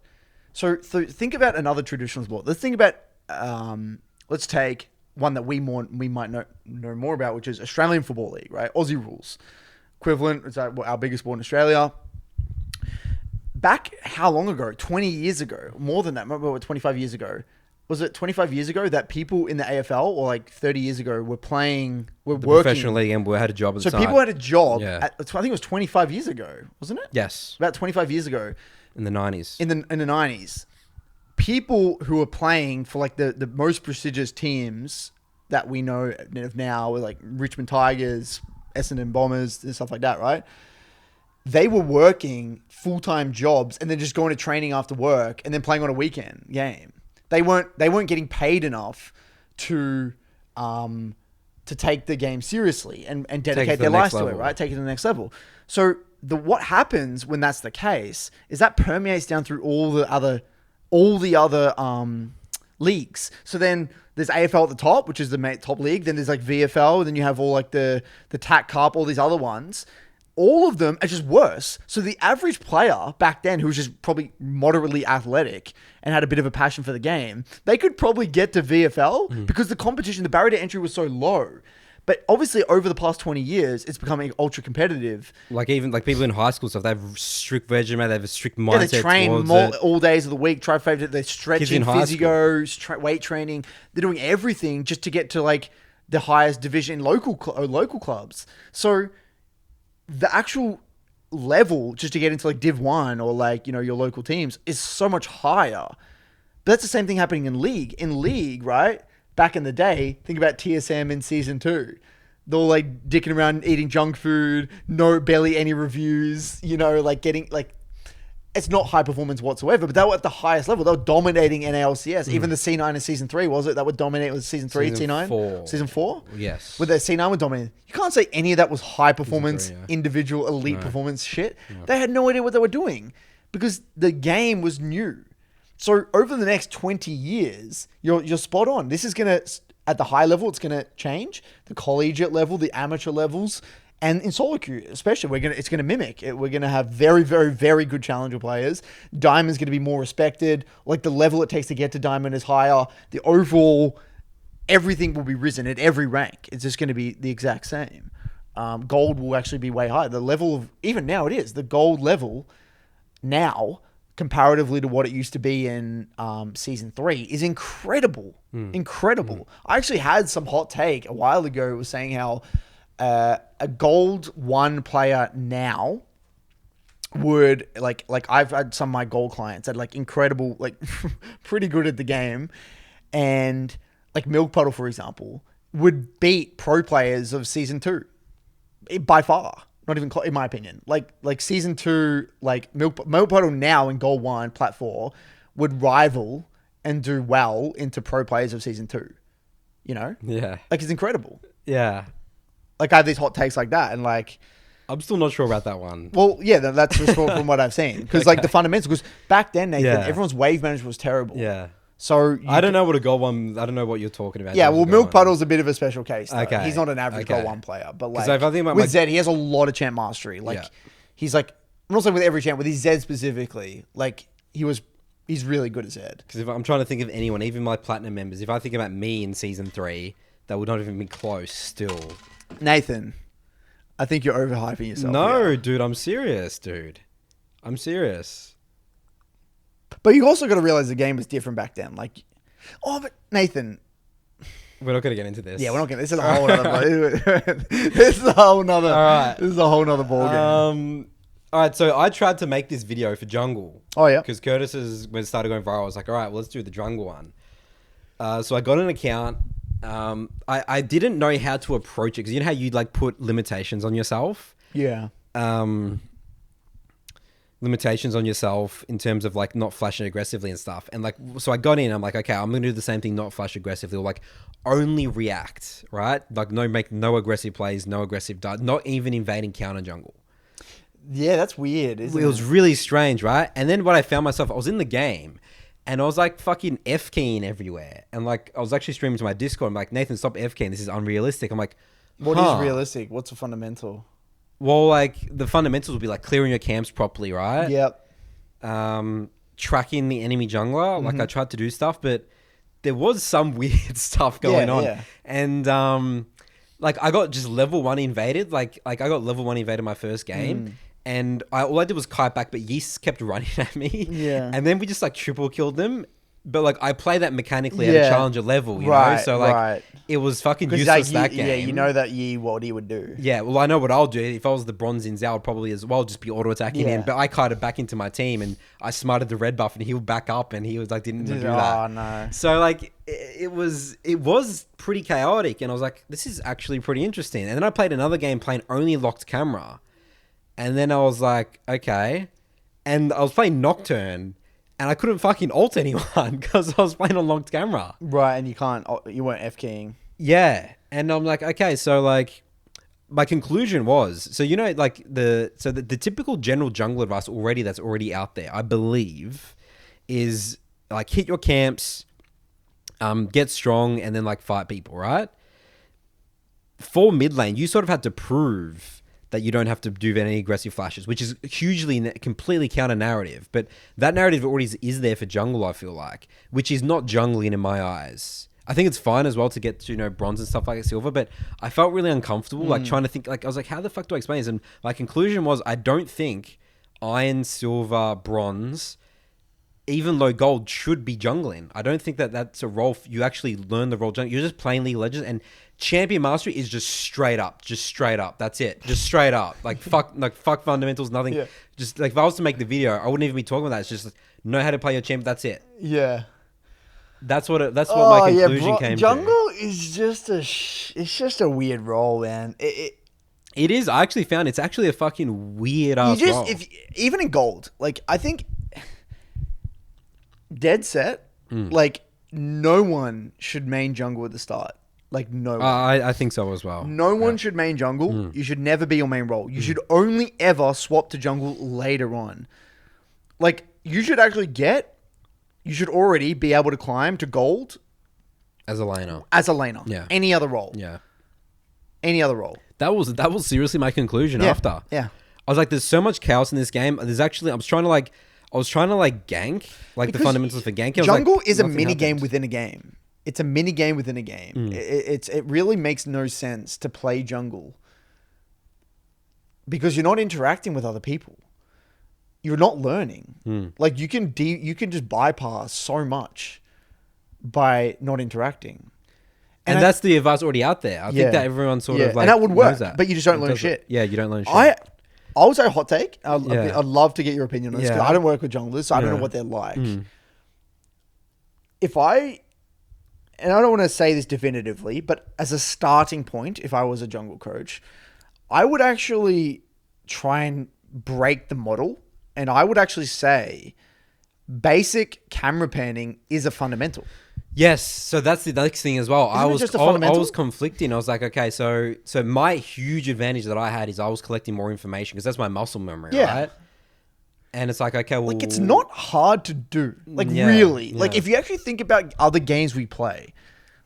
So think about another traditional sport. Let's think about let's take one that we might know more about, which is Australian Football League, right? Aussie rules. Equivalent, it's our biggest sport in Australia. Back how long ago? 20 years ago. More than that. Maybe 25 years ago. Was it 25 years ago that people in the AFL or 30 years ago were working professional league and had a job at the time. So people had a job. Yeah. I think it was 25 years ago, wasn't it? Yes. About 25 years ago. In the 90s. In the 90s. People who were playing for the most prestigious teams that we know of now were Richmond Tigers, Essendon Bombers and stuff like that, right? They were working full-time jobs and then just going to training after work and then playing on a weekend game. They weren't getting paid enough to take the game seriously and dedicate their lives to it, right? Take it to the next level. So what happens when that's the case is that permeates down through all the other leagues. So then there's AFL at the top, which is the top league. Then there's VFL. Then you have all the TAC Cup, all these other ones. All of them are just worse. So the average player back then, who was just probably moderately athletic and had a bit of a passion for the game, they could probably get to VFL because the competition, the barrier to entry was so low. But obviously, over the past 20 years, it's becoming ultra competitive. Even people in high school stuff, they have strict regimen, they have a strict mindset. Yeah, they train all days of the week. They're stretching, physios, weight training. They're doing everything just to get to the highest division local clubs. So the actual level just to get into Div 1 or your local teams is so much higher. But that's the same thing happening in League. In League, right? Back in the day, think about TSM in season 2. They're all dicking around eating junk food, barely any reviews, getting it's not high performance whatsoever, but they were at the highest level. They were dominating NALCS. Even the C9 in season 3, was it? That would dominate was season 3, T9? 4. Season 4? Yes. Where the C9 would dominate. You can't say any of that was high performance, individual elite performance shit. No. They had no idea what they were doing because the game was new. So over the next 20 years, you're spot on. This is going to, at the high level, it's going to change. The collegiate level, the amateur levels, and in solo queue, especially, it's going to mimic it. We're going to have very, very, very good challenger players. Diamond's going to be more respected. The level it takes to get to Diamond is higher. The overall, everything will be risen at every rank. It's just going to be the exact same. Gold will actually be way higher. The level of, even now it is, the gold level now, comparatively to what it used to be in season 3, is incredible. Incredible. I actually had some hot take a while ago. It was saying how a gold 1 player now would I've had some of my gold clients that incredible, pretty good at the game, and Milk Puddle, for example, would beat pro players of season 2 by far. Not even in my opinion. Season 2, Milk Puddle now in Gold 1, Plat 4, would rival and do well into pro players of season 2. Yeah. It's incredible. Yeah. I have these hot takes like that, and I'm still not sure about that one. Well, yeah, that's just from what I've seen. Because like the fundamentals, because back then, Nathan, Yeah. everyone's wave management was terrible. Yeah. So I don't know what a goal one. I don't know what you're talking about. Yeah, well, Milk Puddle's a bit of a special case. Though. Okay. He's not an average Okay. goal one player, but 'Cause like if I think about with my- Zed, he has a lot of champ mastery. Like Yeah. he's like, I'm not saying with every champ, with his Zed specifically, like he's really good at Zed. Because if I'm trying to think of anyone, even my platinum members, if I think about me in season 3, that would not even be close. Still, Nathan, I think you're overhyping yourself. no, here. dude, I'm serious, dude. I'm serious. But you also got to realize the game was different back then. Like, but Nathan. We're not gonna get into this. Yeah, we're not getting. This is a whole other. This is a whole nother. All right. This is a whole nother ball game. All right, so I tried to make this video for Jungle. Oh yeah. Because when it started going viral, I was like, all right, well, let's do the Jungle one. So I got an account. I didn't know how to approach it because you know how you like put limitations on yourself. Yeah. Limitations on yourself in terms of like not flashing aggressively and stuff. And like, so I got in, I'm like, okay, I'm going to do the same thing, not flash aggressively or like only react, right? Like make no aggressive plays, no aggressive dart, not even invading counter jungle. Yeah, that's weird. Isn't It was really strange, right? And then what I found myself, I was in the game and I was like fucking F keying everywhere. And like, I was actually streaming to my Discord. I'm like, Nathan, stop F keying. This is unrealistic. I'm like, What is realistic? What's a fundamental? Well, like the fundamentals would be like clearing your camps properly, right? Yep. Tracking the enemy jungler. Like I tried to do stuff, but there was some weird stuff going on. Yeah. And like I got just level 1 invaded. Like I got level 1 invaded my first game. And all I did was kite back, but Yeast kept running at me. Yeah. And then we just like triple killed them. But like I play that mechanically at a challenger level, you know? So like it was fucking useless that game. Yeah, you know that what he would do. Yeah, well I know what I'll do. If I was the bronze in Zao, I'd probably as well just be auto attacking him. But I kited back into my team and I smarted the red buff and he'll back up and he was like didn't do that. Oh no. So like it was pretty chaotic and I was like, this is actually pretty interesting. And then I played another game playing only locked camera. And then I was like, okay. And I was playing Nocturne. And I couldn't fucking ult anyone because I was playing on locked camera. Right, and you weren't F-keying. Yeah. And I'm like, okay, so like my conclusion was, so you know, like the typical general jungle advice that's already out there, I believe, is like hit your camps, get strong, and then like fight people, right? For mid lane, you sort of had to prove that you don't have to do any aggressive flashes, which is completely counter narrative. But that narrative already is there for jungle, I feel like, which is not jungling in my eyes. I think it's fine as well to get to, you know, bronze and stuff like silver, but I felt really uncomfortable, like trying to think, like, I was like, how the fuck do I explain this? And my conclusion was, I don't think iron, silver, bronze, even low gold should be jungling. I don't think that that's a role you actually learn the role jungling. You're just playing League of Legends and champion mastery is just straight up. That's it. Just straight up. Like fuck fundamentals, nothing. Yeah. Just like if I was to make the video, I wouldn't even be talking about that. It's just like, know how to play your champion. That's it. Yeah. That's what my conclusion came jungle to. Is just it's just a weird role, man. It is. I actually found it's actually a fucking weird ass role. Even in gold, like I think dead set, like no one should main jungle at the start. Like no one. I think so as well. No one should main jungle. You should never be your main role. You should only ever swap to jungle later on. Like you should already be able to climb to gold as a laner. Yeah. Any other role. Yeah. Any other role. That was seriously my conclusion after. Yeah. I was like, there's so much chaos in this game. I was trying to gank, like the fundamentals for ganking. Jungle is a mini game within a game. It's a mini game within a game. It really makes no sense to play jungle because you're not interacting with other people. You're not learning. Like you can just bypass so much by not interacting. And that's the advice already out there. I think that everyone sort of like, and that would work, that. but you just don't learn shit. Yeah, you don't learn shit. I would say hot take. I'd love to get your opinion on this. Yeah. I don't work with junglers, so I don't know what they're like. And I don't want to say this definitively, but as a starting point, if I was a jungle coach, I would actually try and break the model. And I would actually say basic camera panning is a fundamental. Yes, so that's the next thing as well. Isn't it just a I fundamental? was conflicting. I was like, okay, so my huge advantage that I had is I was collecting more information because that's my muscle memory, Yeah. right? And it's like, okay, well, Like, it's not hard to do. Like, Yeah, really. Like, yeah. if you actually think about other games we play,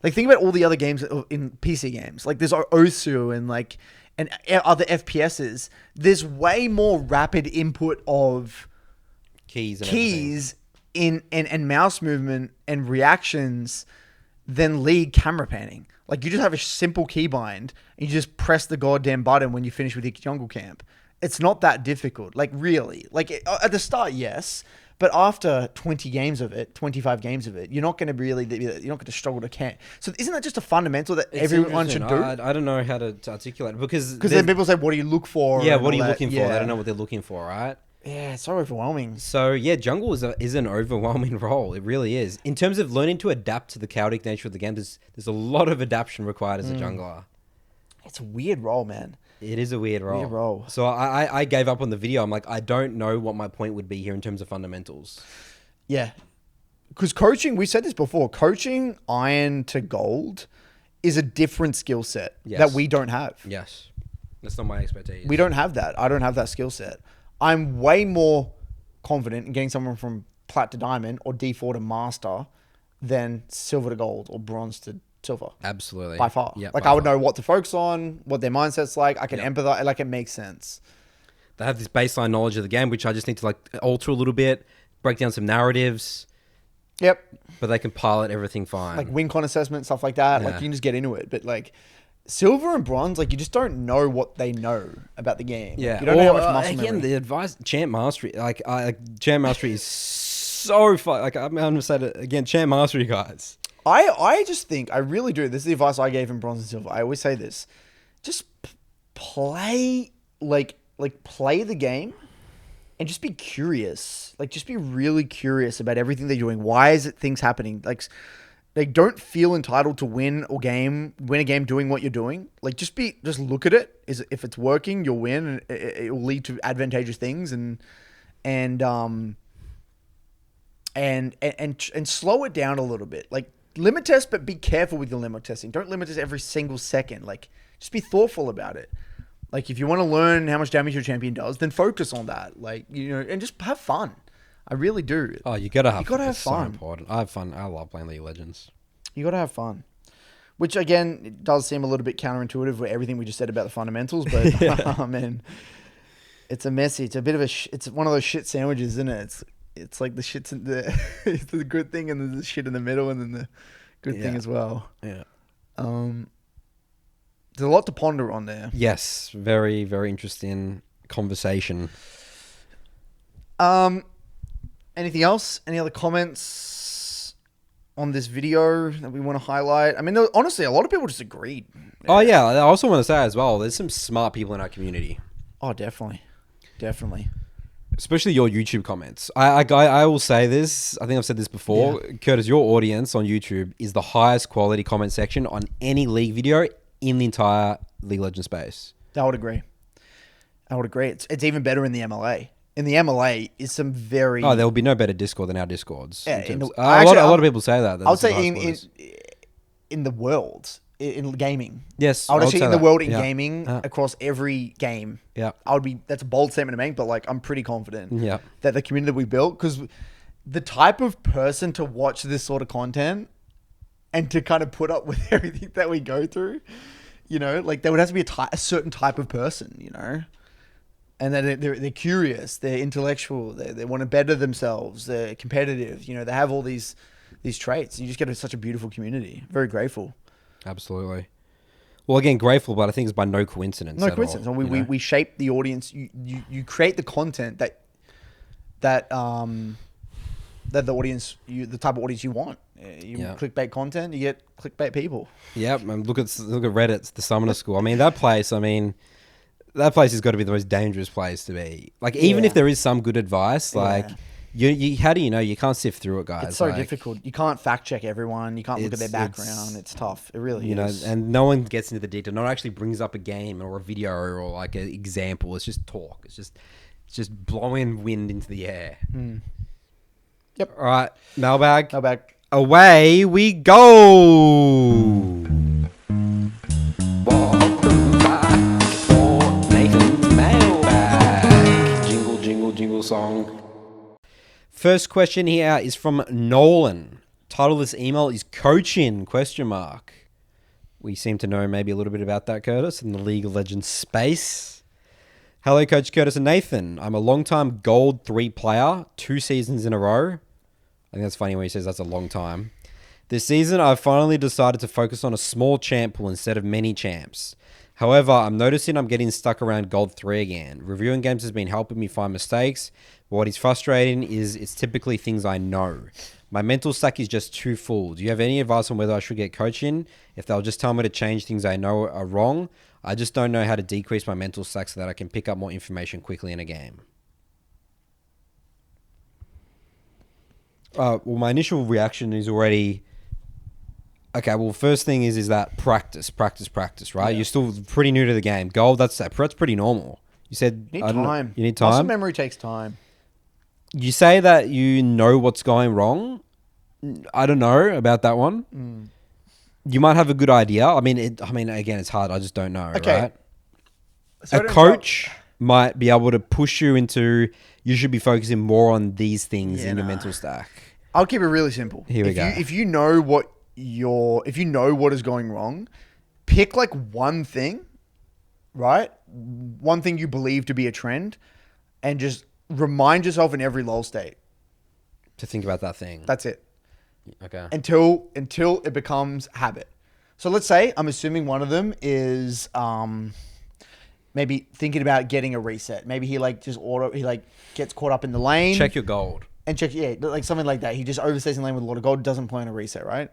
like, think about all the other games in PC games. Like, there's Osu and other FPSs. There's way more rapid input of keys and everything. keys and mouse movement and reactions than League camera panning. Like, you just have a simple keybind and you just press the goddamn button when you finish with your jungle camp. It's not that difficult. Like, really. Like, at the start, yes. But after 20 games of it, 25 games of it, you're not going to you're not going to struggle to camp. So isn't that just a fundamental that It's everyone should do? interesting. I don't know how to articulate it because Then people say, what do you look for? yeah, and what are all you that. looking for? Yeah. They don't know what they're looking for, right? Yeah, it's so overwhelming. So yeah, jungle is an overwhelming role. It really is. In terms of learning to adapt to the chaotic nature of the game, there's a lot of adaptation required as a jungler. It's a weird role, man. It is a weird role. Weird role. So I gave up on the video. I'm like, I don't know what my point would be here in terms of fundamentals. Yeah. Because coaching, we said this before, coaching iron to gold is a different skill set Yes. that we don't have. Yes, that's not my expertise. We don't have that. I don't have that skill set. I'm way more confident in getting someone from plat to diamond or D4 to master than silver to gold or bronze to silver. Absolutely. By far. Yeah, like, by I would far. know what to focus on, what their mindset's like. I can empathize. Like, it makes sense. They have this baseline knowledge of the game, which I just need to like alter a little bit, break down some narratives, Yep. but they can pilot everything fine. Like win con assessment, stuff like that. Like, Yeah. you can just get into it. But like silver and bronze, like, you just don't know what they know about the game. yeah. You don't know how much muscle again, memory. the advice, champ mastery, champ mastery is so fun. Like I'm going to say it again, champ mastery, guys. I just think, I really do. This is the advice I gave in bronze and silver. I always say this. Just play, play the game and just be curious. Like, just be really curious about everything they're doing. Why is it things happening? Like, don't feel entitled to win a game doing what you're doing. Like, just look at it. If it's working, you'll win, and it will lead to advantageous things, and slow it down a little bit. Like, limit test, but be careful with your limit testing. Don't limit test every single second. Like, just be thoughtful about it. Like, if you want to learn how much damage your champion does, then focus on that. Like, and just have fun. I really do. Oh, you gotta have. You gotta have it's so fun. important. I have fun. I love playing League of Legends. You gotta have fun. Which, again, it does seem a little bit counterintuitive with everything we just said about the fundamentals, but man, it's a messy. It's a bit of it's one of those shit sandwiches, isn't it? It's like the shit's in the it's the good thing, and there's the shit in the middle, and then the good thing as well. Yeah. There's a lot to ponder on there. Yes, very very interesting conversation. Anything else? Any other comments on this video that we want to highlight? I mean, honestly, a lot of people just agreed. Oh yeah, I also want to say as well, there's some smart people in our community. Oh, definitely. Especially your YouTube comments. I will say this. I think I've said this before. Yeah. Curtis, your audience on YouTube is the highest quality comment section on any League video in the entire League of Legends space. I would agree. It's even better in the MLA. In the MLA is some very... Oh, there will be no better Discord than our Discords. Yeah, a lot of people say that. I would say in the world, in gaming. Yes, I would say in the world in Yeah. gaming across every game. Yeah. That's a bold statement to make, but like, I'm pretty confident Yeah. that the community that we built, because the type of person to watch this sort of content and to kind of put up with everything that we go through, like, there would have to be a certain type of person, and then they're curious, they're intellectual, they want to better themselves, they're competitive, they have all these traits. You just get such a beautiful community. Very grateful. Absolutely. Well, again, grateful, but I think it's by no coincidence. No coincidence. We shape the audience. You create the content that the audience, the type of audience you want. Clickbait content, you get clickbait people. Yep. And look at Reddit, the Summoner School. I mean, that place has got to be the most dangerous place to be. Like, even if there is some good advice, like, you how do you know? You can't sift through it, guys. It's so difficult. You can't fact check everyone. You can't look at their background. It's tough. It really is. And no one gets into the detail. No one actually brings up a game or a video or like an example. It's just talk. It's just blowing wind into the air. Yep. All right. Mailbag. away we go. Welcome back for Nathan's Mailbag. Jingle, jingle, jingle song. First question here is from Nolan. Title of this email is Coaching? ? We seem to know maybe a little bit about that, Curtis, in the League of Legends space. Hello, Coach Curtis and Nathan. I'm a long-time Gold 3 player, 2 seasons in a row. I think that's funny when he says that's a long time. This season, I've finally decided to focus on a small champ pool instead of many champs. However, I'm noticing I'm getting stuck around Gold 3 again. Reviewing games has been helping me find mistakes, but what is frustrating is it's typically things I know. My mental stack is just too full. Do you have any advice on whether I should get coaching? If they'll just tell me to change things I know are wrong, I just don't know how to decrease my mental stack so that I can pick up more information quickly in a game. Well, my initial reaction is already... Okay, well, first thing is that practice, right? Yeah. You're still pretty new to the game. Gold, that's pretty normal. You said... You need time. You need time? Muscle memory takes time. You say that you know what's going wrong. I don't know about that one. You might have a good idea. I mean, again, it's hard. I just don't know, right? So a coach might be able to push you into, you should be focusing more on these things in your mental stack. I'll keep it really simple. Here we go. If you know what is going wrong, pick like one thing, right? One thing you believe to be a trend, and just remind yourself in every lull state to think about that thing. That's it. Okay. Until it becomes habit. So let's say I'm assuming one of them is maybe thinking about getting a reset. Maybe he gets caught up in the lane. Check your gold. And like something like that. He just overstays in the lane with a lot of gold, doesn't plan a reset, right?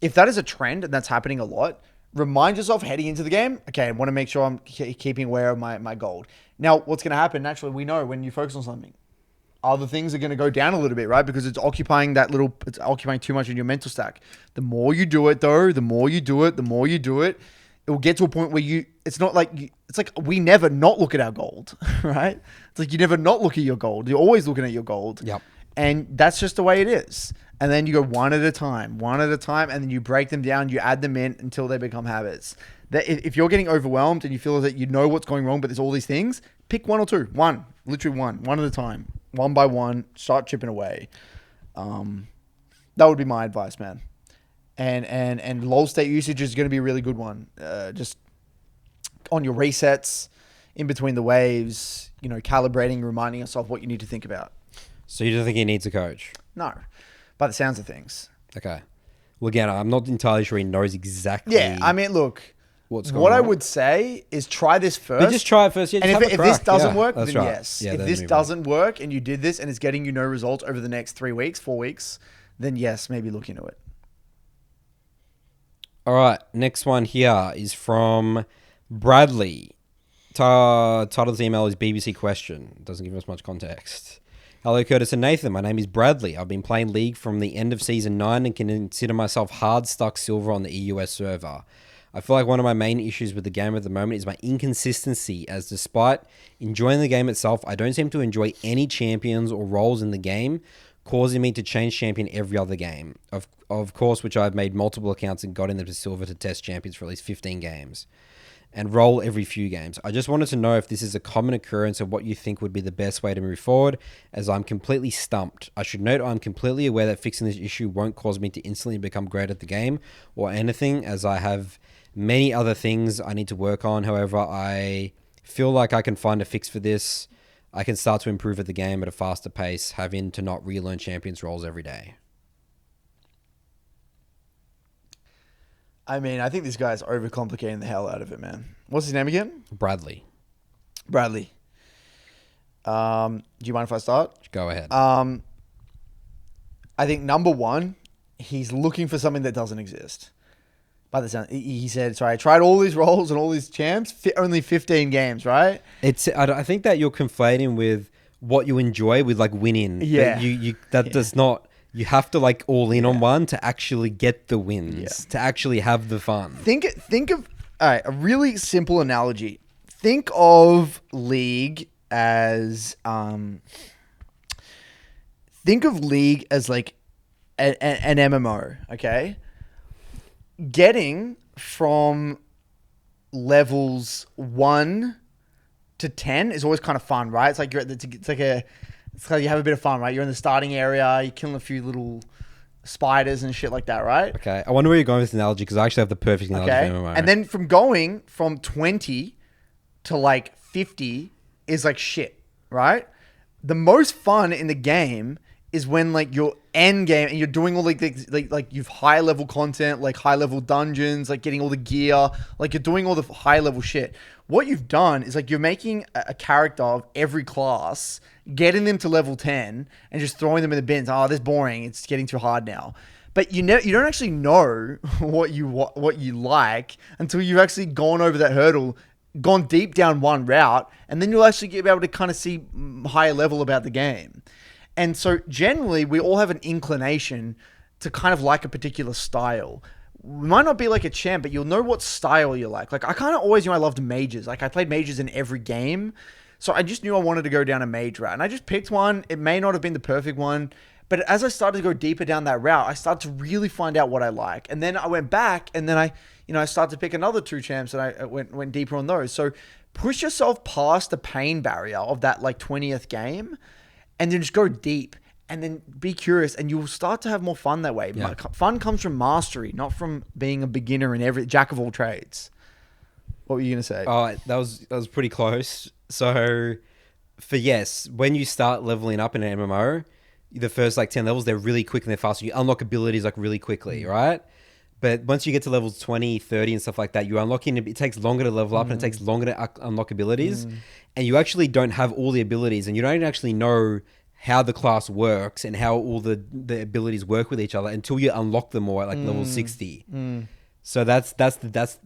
If that is a trend and that's happening a lot, remind yourself heading into the game, okay, I want to make sure I'm keeping aware of my gold. Now, what's going to happen, naturally, we know when you focus on something, other things are going to go down a little bit, right? Because it's occupying too much in your mental stack. The more you do it, though, it will get to a point where it's like we never not look at our gold, right? It's like you never not look at your gold. You're always looking at your gold. Yep. And that's just the way it is. And then you go one at a time, and then you break them down, you add them in until they become habits. That if you're getting overwhelmed and you feel that you know what's going wrong, but there's all these things, pick one or two. Literally one at a time. One by one, start chipping away. That would be my advice, man. And lull state usage is going to be a really good one. Just on your resets, in between the waves, calibrating, reminding yourself what you need to think about. So you don't think he needs a coach? No, by the sounds of things. Okay. Well, again, I'm not entirely sure he knows exactly. Yeah, I mean, look, what I would say is try this first. But just try it first. Yeah, and if this doesn't work, then right. yes. Yeah, if this doesn't work and you did this and it's getting you no results over the next 3 weeks, 4 weeks, then yes, maybe look into it. All right, next one here is from Bradley. Title of the email is BBC question. Doesn't give us much context. Hello, Curtis and Nathan. My name is Bradley. I've been playing League from the end of Season 9 and can consider myself hard stuck silver on the EUS server. I feel like one of my main issues with the game at the moment is my inconsistency, as despite enjoying the game itself, I don't seem to enjoy any champions or roles in the game, causing me to change champion every other game. Of course, which I've made multiple accounts and got in them to silver to test champions for at least 15 games. And roll every few games. I just wanted to know if this is a common occurrence and what you think would be the best way to move forward, as I'm completely stumped. I should note I'm completely aware that fixing this issue won't cause me to instantly become great at the game or anything, as I have many other things I need to work on. However, I feel like I can find a fix for this. I can start to improve at the game at a faster pace, having to not relearn champions roles every day. I mean, I think this guy's overcomplicating the hell out of it, man. What's his name again? Bradley. Do you mind if I start? Go ahead. I think number one, he's looking for something that doesn't exist. By the sound, he said, sorry, I tried all these roles and all these champs, only 15 games, right? I think that you're conflating with what you enjoy with like winning. Yeah. Does not... You have to like all in on one to actually get the wins, to actually have the fun. Think of all right, a really simple analogy. Think of League as like an MMO, okay, getting from levels 1 to 10 is always kind of fun, right? It's like it's like you have a bit of fun, right? You're in the starting area, you're killing a few little spiders and shit like that, right? Okay, I wonder where you're going with this analogy because I actually have the perfect analogy for MMO. And then from going from 20 to like 50 is like shit, right? The most fun in the game is when like your end game and you're doing all like you've high level content, like high level dungeons, like getting all the gear, like you're doing all the high level shit. What you've done is like you're making a character of every class, getting them to level 10 and just throwing them in the bins. Oh, this is boring. It's getting too hard now. But you don't actually know what you like until you've actually gone over that hurdle, gone deep down one route, and then you'll actually be able to kind of see higher level about the game. And so generally, we all have an inclination to kind of like a particular style. We might not be like a champ, but you'll know what style you like. Like I kind of always knew I loved mages. Like I played mages in every game. So I just knew I wanted to go down a mage route. And I just picked one. It may not have been the perfect one. But as I started to go deeper down that route, I started to really find out what I like. And then I went back and then I started to pick another 2 champs and I went deeper on those. So push yourself past the pain barrier of that like 20th game and then just go deep and then be curious and you'll start to have more fun that way. Yeah. Fun comes from mastery, not from being a beginner in every jack of all trades. What were you going to say? Oh, that was pretty close. So when you start leveling up in an MMO, the first like 10 levels, they're really quick and they're fast. You unlock abilities like really quickly, right? But once you get to levels 20, 30 and stuff like that, you're unlocking, it takes longer to level up and it takes longer to unlock abilities. And you actually don't have all the abilities and you don't actually know how the class works and how all the abilities work with each other until you unlock them more at like level 60. So that's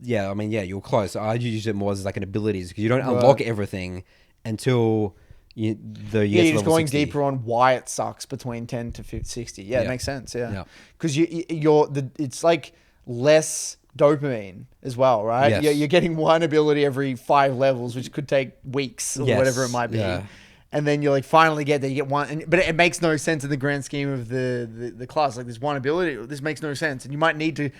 yeah, I mean, yeah, you're close. I use it more as like an abilities because you don't unlock everything until you're just going 60. Deeper on why it sucks between 10 to 50, 60. Yeah, it makes sense. Yeah. Because it's like less dopamine as well, right? Yes. You're getting one ability every 5 levels, which could take weeks or whatever it might be. Yeah. And then you like finally get there, you get one, but it makes no sense in the grand scheme of the class. Like there's one ability, this makes no sense. And you might need to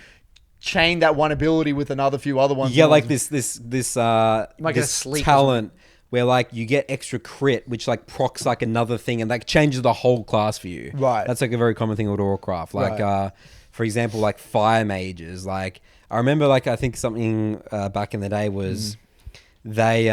chain that one ability with another few other ones. Yeah, like this talent where like you get extra crit, which like procs like another thing and like changes the whole class for you. Right. That's like a very common thing with Warcraft. Like, for example, like fire mages. Like I remember like, I think something back in the day was they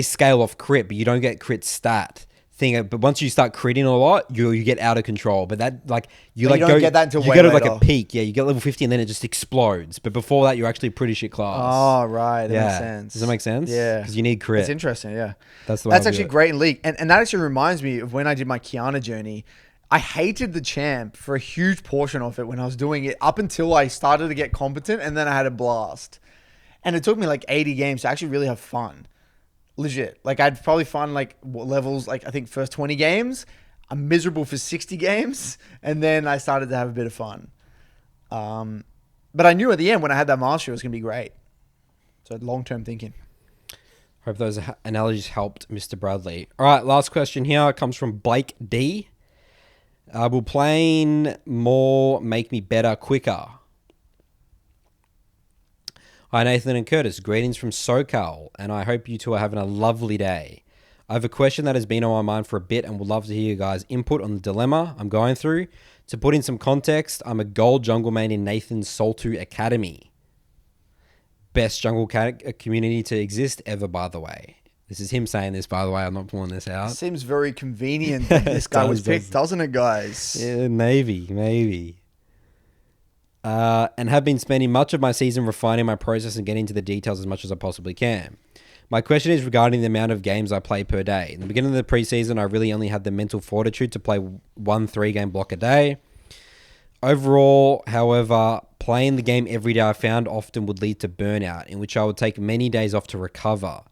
scale off crit, but you don't get crit stat thing. But once you start critting a lot, you get out of control. But that like you don't get that until you go to like a peak. Yeah, you get level 50 and then it just explodes. But before that, you're actually a pretty shit class. Oh right, that makes sense. Does that make sense? Yeah, because you need crit. It's interesting. Yeah, that's actually great in League, and that actually reminds me of when I did my Kiana journey. I hated the champ for a huge portion of it when I was doing it up until I started to get competent, and then I had a blast. And it took me like 80 games to actually really have fun. Legit. Like I'd probably find like levels, like I think first 20 games, I'm miserable for 60 games. And then I started to have a bit of fun. But I knew at the end when I had that mastery, it was going to be great. So long-term thinking. Hope those analogies helped Mr. Bradley. All right. Last question here. It comes from Blake D. Will playing more make me better quicker? Hi, Nathan and Curtis. Greetings from SoCal, and I hope you two are having a lovely day. I have a question that has been on my mind for a bit and would love to hear you guys' input on the dilemma I'm going through. To put in some context, I'm a gold jungle main in Nathan's Sol2 Academy. Best jungle community to exist ever, by the way. This is him saying this, by the way. I'm not pulling this out. It seems very convenient that this guy was picked, doesn't it, guys? Yeah, maybe. And have been spending much of my season refining my process and getting into the details as much as I possibly can. My question is regarding the amount of games I play per day. In the beginning of the preseason, I really only had the mental fortitude to play 1 3-game block a day. Overall, however, playing the game every day I found often would lead to burnout, in which I would take many days off to recover.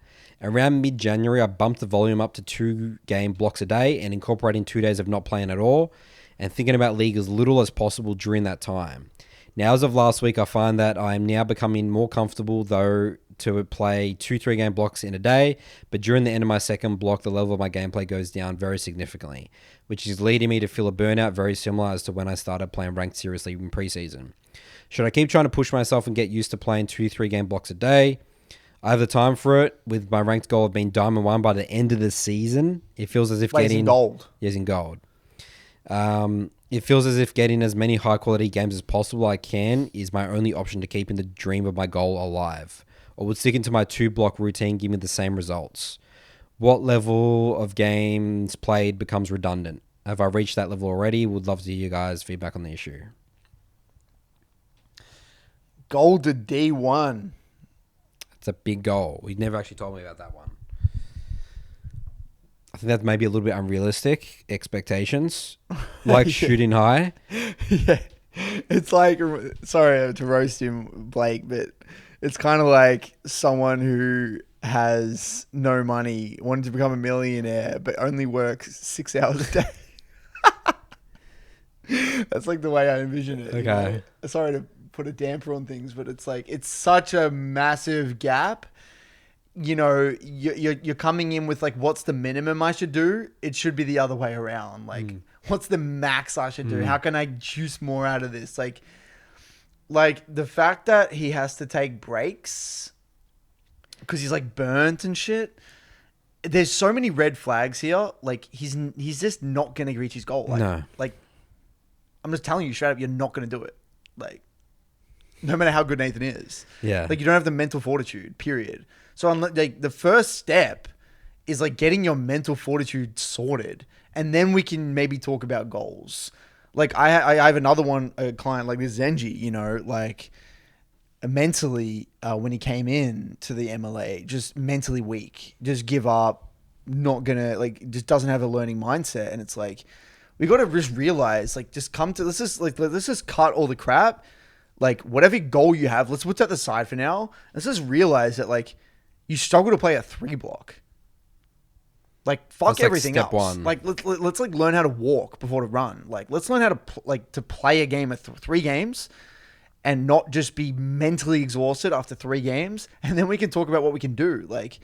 Around mid-January, I bumped the volume up to 2-game blocks a day and incorporating 2 days of not playing at all and thinking about League as little as possible during that time. Now, as of last week, I find that I am now becoming more comfortable, though to play 2-3 game blocks in a day, but during the end of my second block, the level of my gameplay goes down very significantly, which is leading me to feel a burnout very similar as to when I started playing ranked seriously in preseason. Should I keep trying to push myself and get used to playing 2-3 game blocks a day? I have the time for it, with my ranked goal of being Diamond 1 by the end of the season. It feels as if getting... in gold. Yes, in gold. It feels as if getting as many high-quality games as possible I can is my only option to keeping the dream of my goal alive. Or would sticking to my 2-block routine give me the same results? What level of games played becomes redundant? Have I reached that level already? Would love to hear you guys' feedback on the issue. Gold to D1. It's a big goal. You never actually told me about that one. I think that's maybe a little bit unrealistic expectations, like shooting high. Yeah, it's like, sorry to roast him, Blake, but it's kind of like someone who has no money, wanted to become a millionaire, but only works 6 hours a day. That's like the way I envision it. Okay. You know? Sorry to put a damper on things, but it's like, it's such a massive gap. You know, you're coming in with like, what's the minimum I should do? It should be the other way around. Like, what's the max I should do? How can I juice more out of this? Like the fact that he has to take breaks because he's like burnt and shit. There's so many red flags here. Like he's just not going to reach his goal. Like, no. Like, I'm just telling you straight up, you're not going to do it. Like, no matter how good Nathan is. Yeah. Like, you don't have the mental fortitude, period. So, like, the first step is, like, getting your mental fortitude sorted. And then we can maybe talk about goals. Like, I have another one, a client like this, Zenji, you know, like, mentally, when he came in to the MLA, just mentally weak. Just give up, not gonna, like, just doesn't have a learning mindset. And it's like, we got to just realize, like, just come to, let's just cut all the crap. Like, whatever goal you have, let's put that aside for now. Let's just realize that, like, you struggle to play a 3-block. Like, fuck that's everything like step else. one. Like, let's like learn how to walk before to run. Like, let's learn how to to play a game of 3 games, and not just be mentally exhausted after 3 games. And then we can talk about what we can do. Like,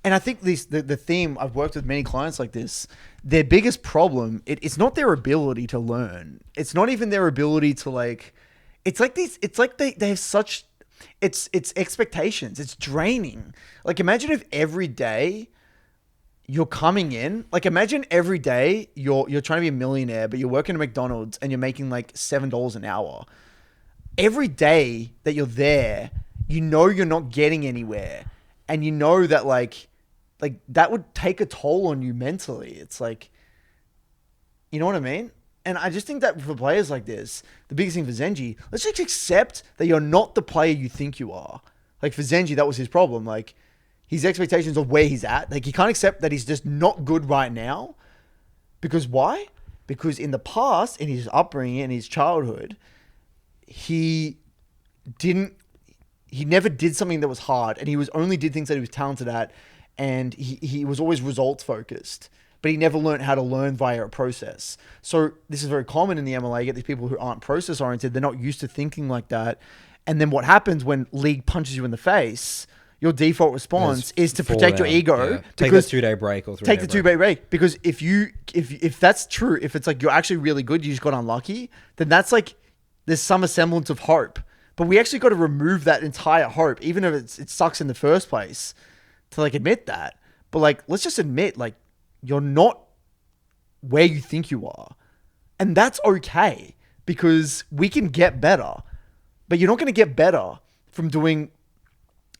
and I think the theme, I've worked with many clients like this. Their biggest problem, it's not their ability to learn. It's not even their ability to like. It's like these. It's like they have such. It's expectations. It's draining. Like, imagine if every day you're coming in. Like, imagine every day you're trying to be a millionaire, but you're working at McDonald's and you're making like $7 an hour. Every day that you're there, you know you're not getting anywhere, and you know that like that would take a toll on you mentally. It's like, you know what I mean? And I just think that for players like this, the biggest thing for Zenji, let's just accept that you're not the player you think you are. Like, for Zenji, that was his problem. Like, his expectations of where he's at. Like, he can't accept that he's just not good right now. Because why? Because in the past, in his upbringing, in his childhood, he never did something that was hard. And he only did things that he was talented at. And he was always results focused. But he never learned how to learn via a process. So this is very common in the MLA. You get these people who aren't process oriented. They're not used to thinking like that. And then what happens when league punches you in the face, your default response is to protect your ego. Yeah. Take the 2-day break or 3-day break. Take the 2-day break. Because if that's true, if it's like you're actually really good, you just got unlucky, then that's like, there's some semblance of hope. But we actually got to remove that entire hope, even if it sucks in the first place, to like admit that. But like, let's just admit, like, you're not where you think you are. And that's okay, because we can get better. But you're not going to get better from doing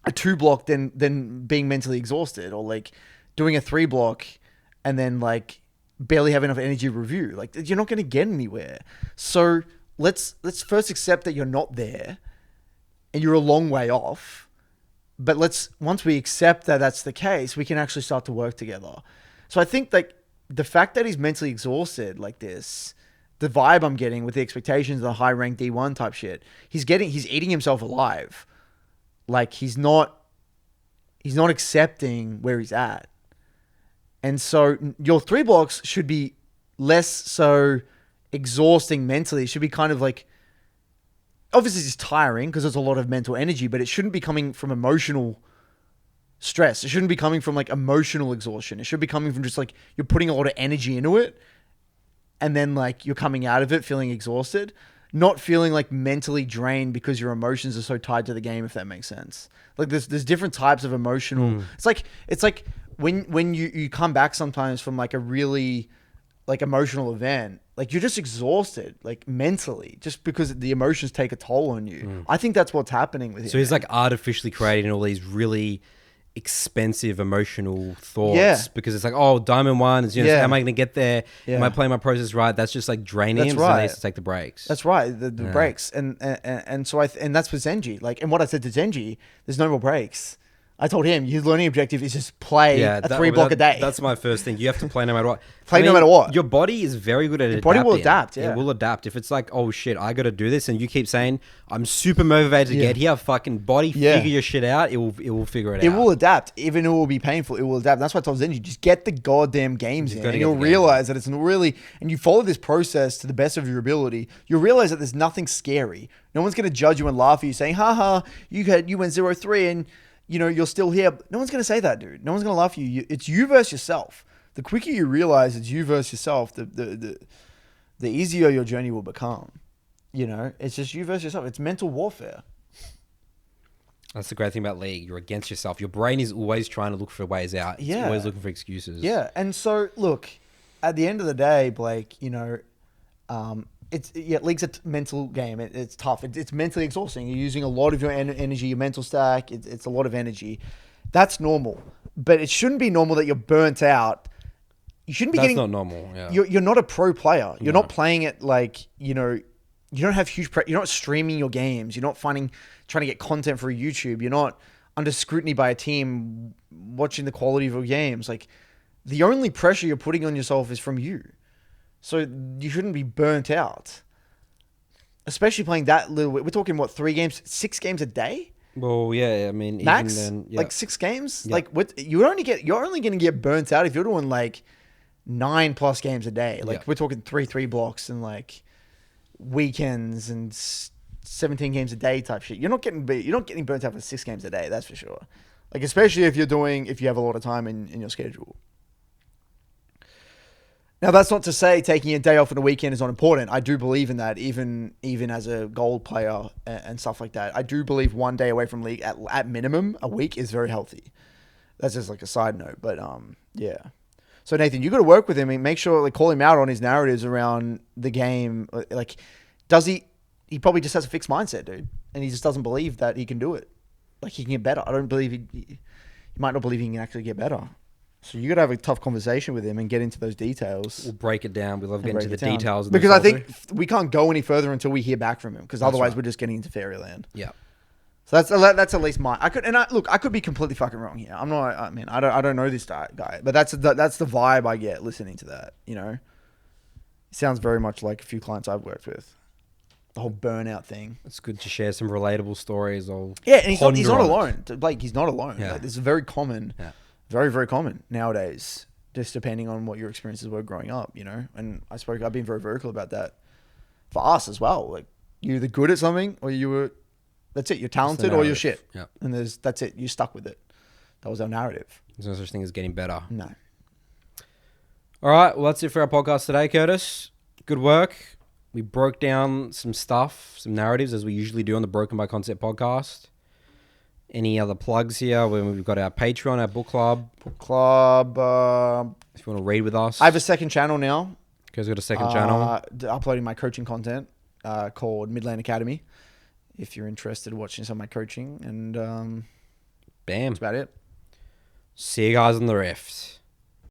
a 2-block than being mentally exhausted, or like doing a 3-block and then like barely have enough energy to review. Like, you're not going to get anywhere. So let's first accept that you're not there and you're a long way off. But once we accept that that's the case, we can actually start to work together. So I think like the fact that he's mentally exhausted like this, the vibe I'm getting with the expectations of the high ranked D1 type shit, he's eating himself alive. Like, he's not accepting where he's at. And so your 3-blocks should be less so exhausting mentally. It should be kind of like, obviously it's tiring because there's a lot of mental energy, but it shouldn't be coming from emotional stress. It shouldn't be coming from like emotional exhaustion. It should be coming from just like you're putting a lot of energy into it and then like you're coming out of it feeling exhausted, not feeling like mentally drained because your emotions are so tied to the game, if that makes sense. Like there's different types of emotional. It's like when you come back sometimes from like a really like emotional event, like you're just exhausted, like mentally, just because the emotions take a toll on you. I think that's what's happening with him. So he's like artificially creating all these really expensive emotional thoughts because it's like, oh, Diamond 1 is, how am I going to get there? Am I playing my process right? That's just like draining him. So he needs to take the breaks. That's right. The breaks. And so and that's for Zenji. Like, and what I said to Zenji, there's no more breaks. I told him, your learning objective is just play a 3 block a day. That's my first thing. You have to play no matter what. No matter what. Your body is very good at adapting. Your body will adapt, It will adapt. If it's like, oh shit, I got to do this, and you keep saying, I'm super motivated to get here, fucking body, figure your shit out, it will figure it out. It will adapt. Even it will be painful, it will adapt. That's why I told Zenji, just get the goddamn games in. And you'll realize that it's really, and you follow this process to the best of your ability, you'll realize that there's nothing scary. No one's going to judge you and laugh at you saying, haha, you went 0-3 and you're still here. No one's going to say that, dude. No one's going to laugh at you. It's you versus yourself. The quicker you realize it's you versus yourself, the easier your journey will become. It's just you versus yourself. It's mental warfare. That's the great thing about League. You're against yourself. Your brain is always trying to look for ways out. It's always looking for excuses. Yeah. And so, look, at the end of the day, Blake, League's a mental game. It's tough. It's mentally exhausting. You're using a lot of your energy, your mental stack. It's a lot of energy. That's normal. But it shouldn't be normal that you're burnt out. You shouldn't be That's not normal. Yeah. You're not a pro player. You're not playing it like, you don't have huge you're not streaming your games. You're not trying to get content for YouTube. You're not under scrutiny by a team watching the quality of your games. Like, the only pressure you're putting on yourself is from you. So you shouldn't be burnt out, especially playing that little. We're talking 3 games, 6 games a day. Well, yeah, I mean, max, even then, like 6 games. Yeah. Like you're only going to get burnt out if you're doing like 9+ games a day. Like we're talking 3 blocks and like weekends and 17 games a day type shit. You're not getting burnt out for 6 games a day. That's for sure. Like, especially if you have a lot of time in your schedule. Now, that's not to say taking a day off on a weekend is not important. I do believe in that, even as a gold player and stuff like that. I do believe 1 day away from League at minimum a week is very healthy. That's just like a side note, but yeah. So Nathan, you got to work with him and make sure, like, call him out on his narratives around the game. Like, does he probably just has a fixed mindset, dude, and he just doesn't believe that he can do it. Like, he can get better. I don't believe he might not believe he can actually get better. So you got to have a tough conversation with him and get into those details. We'll break it down. We love getting into the details. Because I think we can't go any further until we hear back from him. Because otherwise we're just getting into fairyland. Yeah. So that's at least I could be completely fucking wrong here. I don't know this guy, but that's the vibe I get listening to that. It sounds very much like a few clients I've worked with. The whole burnout thing. It's good to share some relatable stories. And he's not alone. Blake, he's not alone. Yeah. Like, this is very common. Yeah. Very, very common nowadays, just depending on what your experiences were growing up, And I've been very vocal about that for us as well. Like, you're either good at something or that's it. You're talented or you're shit. Yeah. And that's it. You're stuck with it. That was our narrative. There's no such thing as getting better. No. All right. Well, that's it for our podcast today, Curtis. Good work. We broke down some stuff, some narratives, as we usually do on the Broken by Concept podcast. Any other plugs here? We've got our Patreon, our book club. If you want to read with us. I have a second channel now. Guys got a second channel. Uploading my coaching content called Midland Academy. If you're interested in watching some of my coaching. And bam. That's about it. See you guys on the Rift.